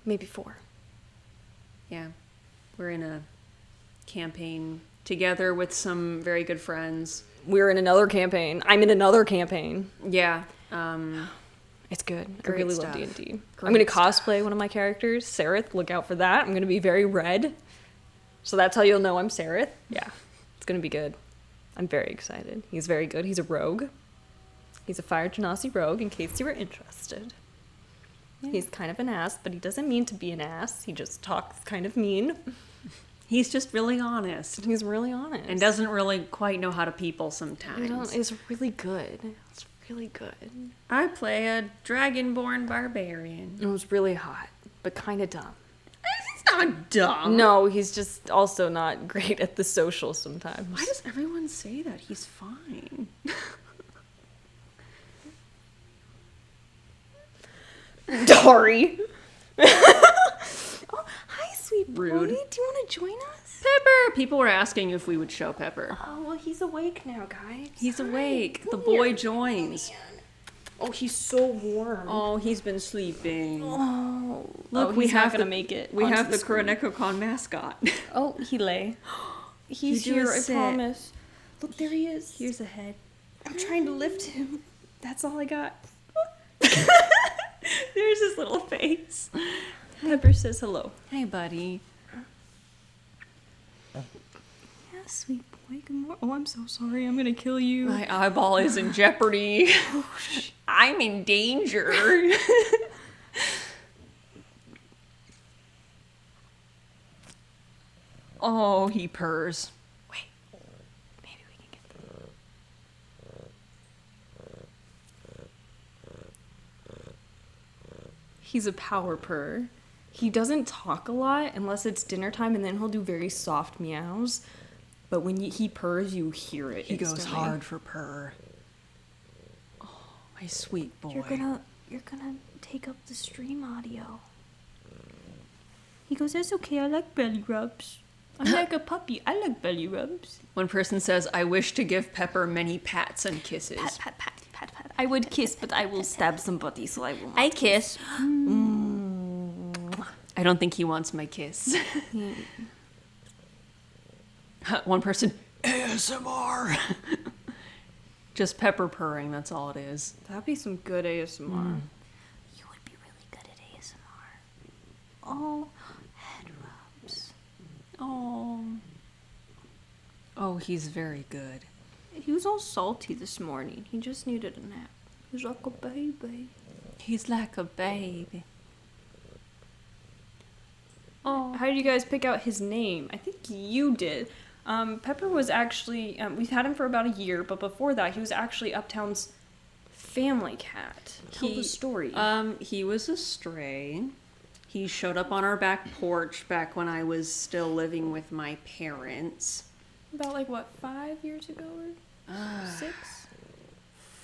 Maybe 4. Yeah. We're in a campaign together with some very good friends. We're in another campaign. I'm in another campaign. Yeah. It's good. I Great really stuff. love D&D. I'm Great going to cosplay one of my characters, Sereth. Look out for that. I'm going to be very red. So that's how you'll know I'm Sereth. Yeah. It's going to be good. I'm very excited. He's very good. He's a rogue. He's a Fire Genasi rogue, in case you were interested. Yeah. He's kind of an ass, but he doesn't mean to be an ass. He just talks kind of mean. He's just really honest. He's really honest. And doesn't really quite know how to people sometimes. It's really good. It's really good. I play a dragonborn barbarian. It was really hot, but kind of dumb. He's not dumb. No, he's just also not great at the social sometimes. Why does everyone say that? He's fine. Dory. Oh, hi, sweet boy. Rude. Do you want to join us? Pepper! People were asking if we would show Pepper. Oh, well, he's awake now, guys. He's awake. The Come boy here. joins. Oh, he's so warm. Oh, he's been sleeping. Oh. Look, we we have to the make it. We onto have the screen. KuroNekoCon mascot. Oh, he lay. He's You do a here, I sit. promise. Look, there he is. Here's a head. I'm trying to lift him. That's all I got. There's his little face. Pepper says hello. Hey, buddy. sweet boy. Good morning. Oh, I'm so sorry. I'm gonna kill you. My eyeball is in jeopardy. I'm in danger. Oh, he purrs. Wait. Maybe we can get the... He's a power purr. He doesn't talk a lot unless it's dinner time, and then he'll do very soft meows. But when he purrs, you hear it. He goes instantly. hard for purr. Oh, my sweet boy. You're gonna take up the stream audio. He goes, that's okay, I like belly rubs. I'm like a puppy, I like belly rubs. One person says, I wish to give Pepper many pats and kisses. Pat, pat, pat, pat, pat. I would kiss, but I will stab somebody, so I will not. I kiss. I don't think he wants my kiss. One person, ASMR. Just Pepper purring, that's all it is. That'd be some good ASMR. You would be really good at ASMR. Oh, head rubs. Oh, he's very good. He was all salty this morning. He just needed a nap. He was like a baby. He's like a baby. Oh. How did you guys pick out his name? I think you did. Pepper was actually, we've had him for about a year, but before that, he was actually Uptown's family cat. Tell the story. He was a stray. He showed up on our back porch back when I was still living with my parents. About 5 years ago or 6?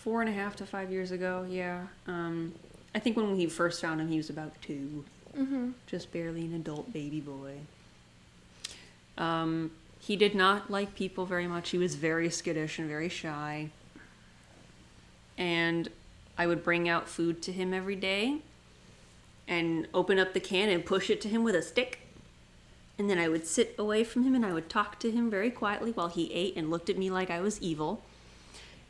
4.5 to 5 years ago, yeah. I think when we first found him, he was about 2. Mm-hmm. Just barely an adult baby boy. He did not like people very much. He was very skittish and very shy. And I would bring out food to him every day and open up the can and push it to him with a stick. And then I would sit away from him and I would talk to him very quietly while he ate and looked at me like I was evil.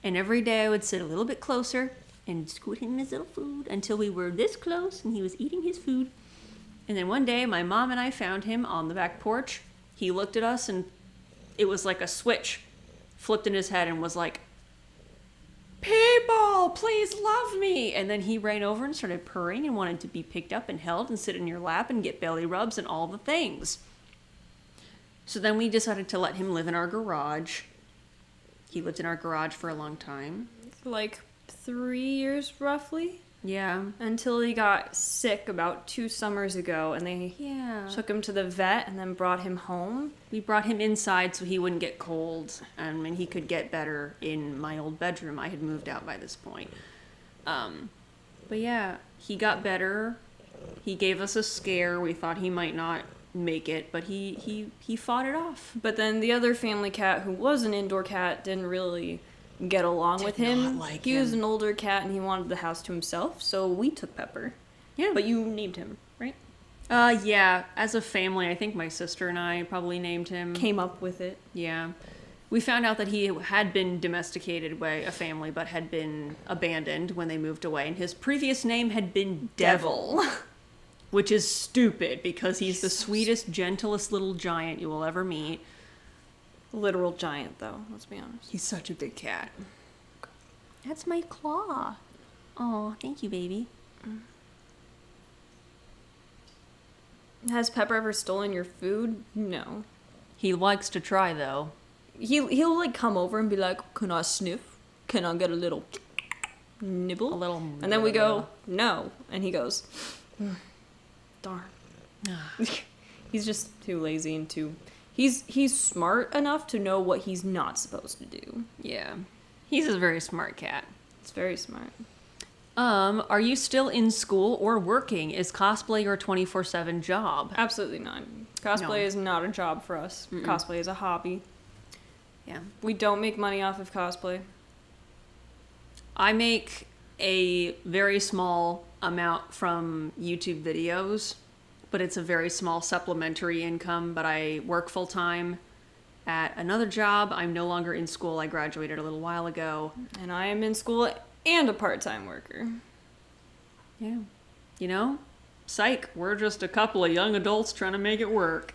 And every day I would sit a little bit closer and scoot him his little food until we were this close and he was eating his food. And then one day my mom and I found him on the back porch. He looked at us and it was like a switch flipped in his head and was like, people, please love me. And then he ran over and started purring and wanted to be picked up and held and sit in your lap and get belly rubs and all the things. So then we decided to let him live in our garage. He lived in our garage for a long time. 3 years roughly. Yeah. Until he got sick about 2 summers ago, and they took him to the vet and then brought him home. We brought him inside so he wouldn't get cold, and he could get better in my old bedroom. I had moved out by this point. But yeah, he got better. He gave us a scare. We thought he might not make it, but he fought it off. But then the other family cat, who was an indoor cat, didn't really get along with him. He was an older cat and he wanted the house to himself, so we took Pepper. Yeah. But you named him, right? Yeah. As a family, I think my sister and I probably named him. Came up with it. Yeah. We found out that he had been domesticated by a family, but had been abandoned when they moved away, and his previous name had been Devil. Which is stupid, because he's the sweetest, gentlest little giant you will ever meet. Literal giant, though, let's be honest. He's such a big cat. That's my claw. Oh, thank you, baby. Has Pepper ever stolen your food? No. He likes to try, though. He'll come over and be like, can I sniff? Can I get a little nibble? A little. And then we go, no. And he goes, darn. He's just too lazy and too... He's smart enough to know what he's not supposed to do. Yeah. He's a very smart cat. It's very smart. Are you still in school or working? Is cosplay your 24/7 job? Absolutely not. Cosplay is not a job for us. Mm-mm. Cosplay is a hobby. Yeah. We don't make money off of cosplay. I make a very small amount from YouTube videos, but it's a very small supplementary income. But I work full time at another job. I'm no longer in school. I graduated a little while ago. And I am in school and a part-time worker. Yeah. You know, psych, we're just a couple of young adults trying to make it work.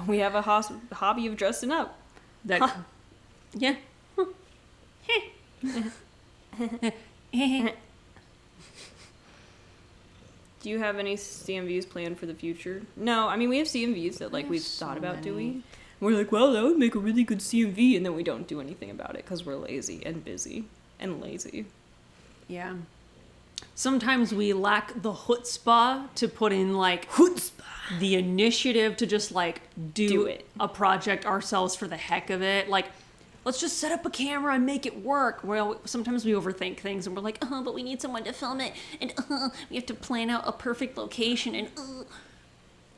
We have a hobby of dressing up. That, yeah. Do you have any CMVs planned for the future? No, I mean, we have CMVs that, like, we've thought about doing. We're like, well, that would make a really good CMV, and then we don't do anything about it because we're lazy and busy and lazy. Yeah. Sometimes we lack the chutzpah to put in, like, the initiative to just, like, do it. a project ourselves for the heck of it. Like, let's just set up a camera and make it work. Well, sometimes we overthink things and we're like, but we need someone to film it, and we have to plan out a perfect location,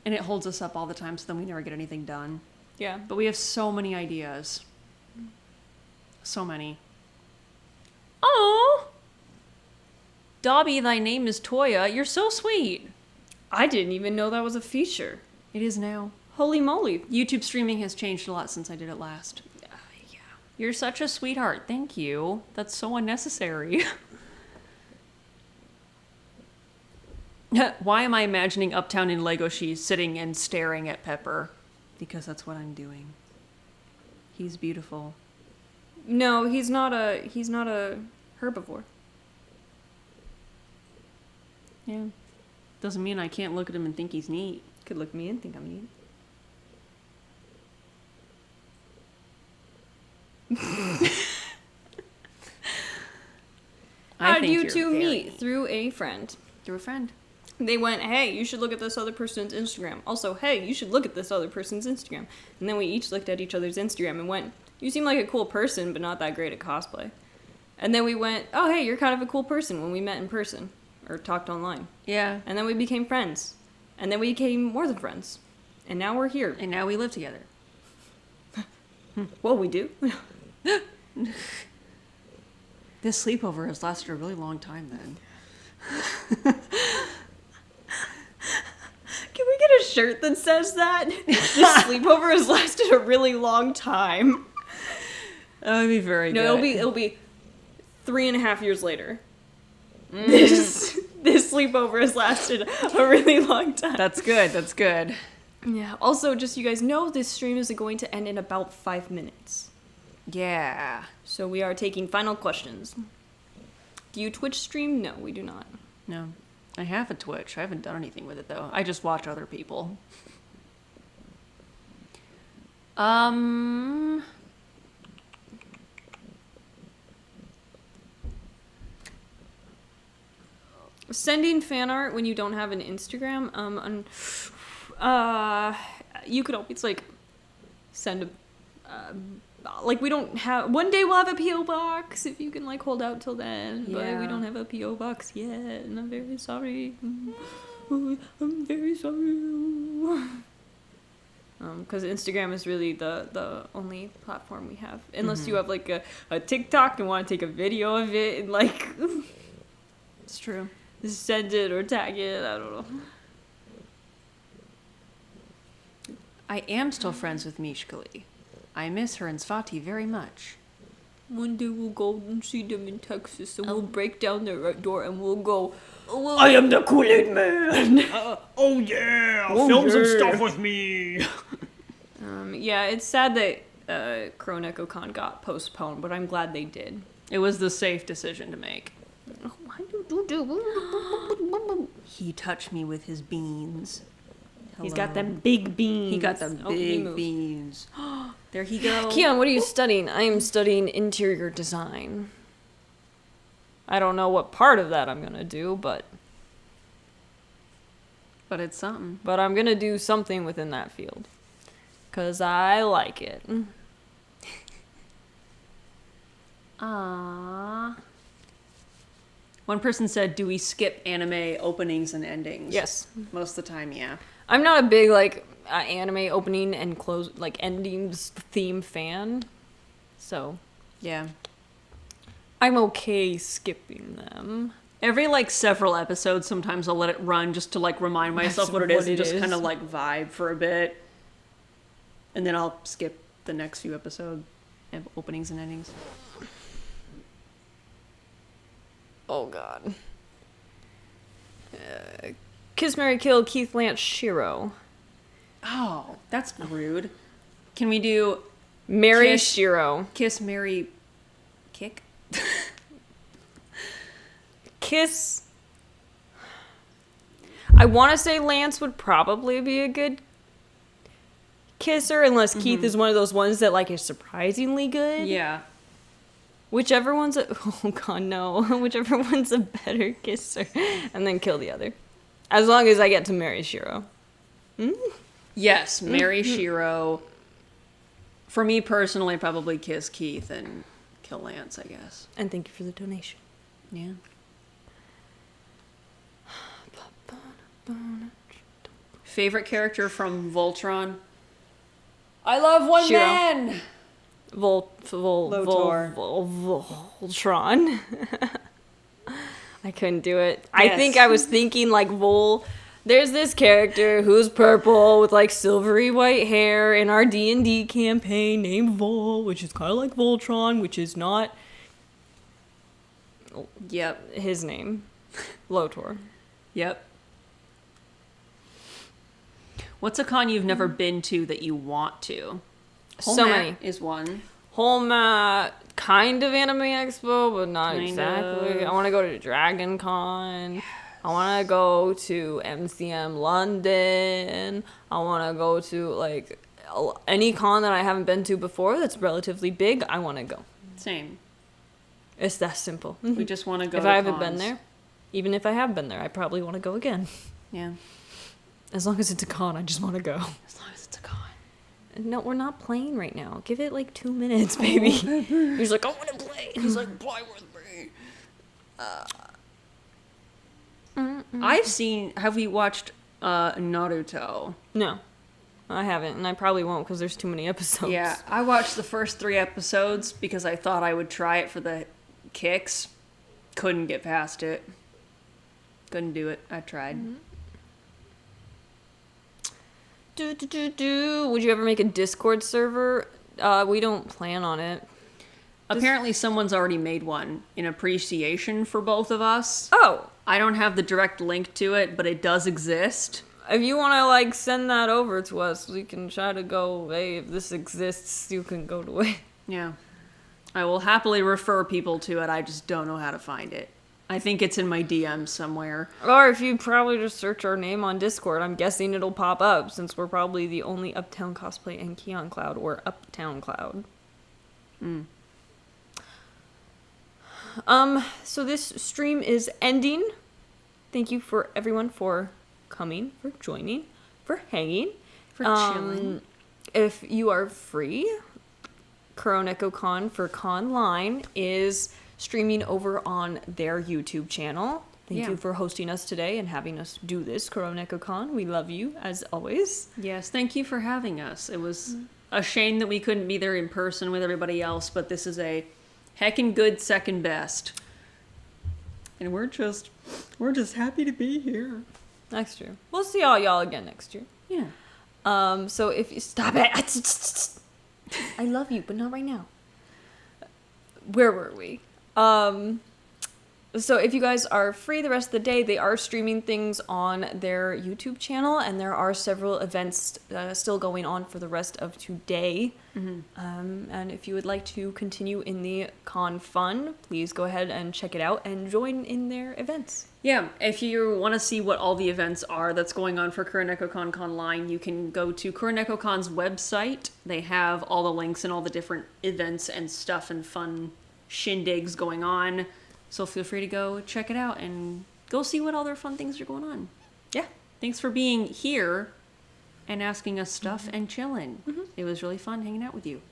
and it holds us up all the time, so then we never get anything done. Yeah. But we have so many ideas. So many. Oh! Dobby, thy name is Toya. You're so sweet. I didn't even know that was a feature. It is now. Holy moly. YouTube streaming has changed a lot since I did it last. Yeah. You're such a sweetheart. Thank you. That's so unnecessary. Why am I imagining Uptown in Lego She's sitting and staring at Pepper? Because that's what I'm doing. He's beautiful. No, he's not a herbivore. Yeah. Doesn't mean I can't look at him and think he's neat. Could look at me and think I'm neat. How did you two meet? Through a friend. Through a friend. They went, hey, you should look at this other person's Instagram. Also, hey, you should look at this other person's Instagram. And then we each looked at each other's Instagram and went, you seem like a cool person, but not that great at cosplay. And then we went, oh, hey, you're kind of a cool person, when we met in person. Or talked online. Yeah. And then we became friends. And then we became more than friends. And now we're here. And now we live together. Well, we do. This sleepover has lasted a really long time then. Can we get a shirt that says that? This sleepover has lasted a really long time. That would be very good. No, it'll be 3.5 years later. This sleepover has lasted a really long time. That's good. That's good. Yeah. Also, just so you guys know, this stream is going to end in about 5 minutes. Yeah. So we are taking final questions. Do you Twitch stream? No, we do not. No. I have a Twitch. I haven't done anything with it, though. I just watch other people. Sending fan art when you don't have an Instagram. You could always, like, send a... like, we don't have... One day we'll have a P.O. box, if you can, like, hold out till then. Yeah. But we don't have a P.O. box yet, and I'm very sorry. I'm very sorry. Because Instagram is really the only platform we have. Unless you have, like, a TikTok and want to take a video of it and, like... It's true. Send it or tag it, I don't know. I am still friends with Mishkali. I miss her and Svati very much. One day we'll go and see them in Texas, and we'll break down their door and we'll go, I am the Kool-Aid Man! Oh yeah! Film some stuff with me! yeah, it's sad that KuroNekoCon got postponed, but I'm glad they did. It was the safe decision to make. Why do He touched me with his beans. He's got them big beans. He got them he big moved. beans. There he goes. Kion, what are you studying? I am studying interior design. I don't know what part of that I'm going to do, but it's something. But I'm going to do something within that field. Because I like it. Aww. One person said, do we skip anime openings and endings? Yes. Most of the time, yeah. I'm not a big, like, anime opening and close, like, endings theme fan. So, Yeah. I'm okay skipping them. Every, like, several episodes, sometimes I'll let it run just to, like, remind myself what it is and just kind of, like, vibe for a bit. And then I'll skip the next few episode openings and endings. Oh, God. Kiss, Marry, Kill, Keith, Lance, Shiro. Oh, that's rude. Can we do Marry Kiss. Shiro. Kiss, marry, kick. Kiss. I want to say Lance would probably be a good kisser, unless Keith is one of those ones that like is surprisingly good. Yeah. Whichever one's a whichever one's a better kisser, and then kill the other. As long as I get to marry Shiro. Yes, marry Shiro. For me personally, probably kiss Keith and kill Lance, I guess. And thank you for the donation. Yeah. Favorite character from Voltron? I love one Shiro. man! Lotor. Voltron. I couldn't do it. I Yes. think I was thinking like there's this character who's purple with like silvery white hair in our D&D campaign named Vol, which is kind of like Voltron, which is not Yep. his name. Lotor. Yep. What's a con you've never been to that you want to? So Holmat many. is one. Holmat, kind of Anime Expo, but not Kind exactly. of. I want to go to Dragon Con. Yes. I want to go to MCM London. I want to go to like any con that I haven't been to before that's relatively big. I want to go. Same. It's that simple. We just want to go If to I haven't been cons. there, even if I have been there, I probably want to go again. Yeah. As long as it's a con, I just want to go. As long as it's a con. No, we're not playing right now. Give it like 2 minutes, baby. He's like, I want to play. He's like, play with me. I've seen. Have we watched Naruto? No, I haven't, and I probably won't because there's too many episodes. Yeah, I watched the first 3 episodes because I thought I would try it for the kicks. Couldn't get past it. Couldn't do it. I tried. Would you ever make a Discord server? We don't plan on it. Apparently, someone's already made one in appreciation for both of us. Oh, I don't have the direct link to it, but it does exist. if you want to like send that over to us, we can try to go. Hey, if this exists, you can go to it. Yeah. I will happily refer people to it. I just don't know how to find it. I think it's in my DMs somewhere. Or if you probably just search our name on Discord, I'm guessing it'll pop up since we're probably the only Uptown Cosplay and KionCloud or Uptown Cloud. So this stream is ending. Thank you for everyone for coming, for joining, for hanging, For chilling. If you are free, KuroNekoCon for Conline is streaming over on their YouTube channel. Thank you for hosting us today and having us do this, KuroNekoCon. We love you, as always. Yes, thank you for having us. It was a shame that we couldn't be there in person with everybody else, but this is a heckin' good second best. And we're just happy to be here. Next year. We'll see all y'all again next year. Yeah. So if you... Stop it! I love you, but not right now. Where were we? So if you guys are free the rest of the day, they are streaming things on their YouTube channel, and there are several events still going on for the rest of today. And if you would like to continue in the con fun, please go ahead and check it out and join in their events. Yeah, if you want to see what all the events are that's going on for KuroNekoConline, you can go to KuroNekoCon's website. They have all the links and all the different events and stuff and fun shindigs going on. So feel free to go check it out and go see what other fun things are going on. Yeah. Thanks for being here and asking us stuff and chilling. It was really fun hanging out with you.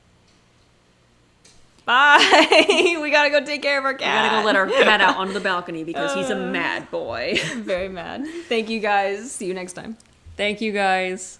Bye! We gotta go take care of our cat. We gotta go let our cat out onto the balcony because he's a mad boy. Very mad. Thank you guys. See you next time. Thank you guys.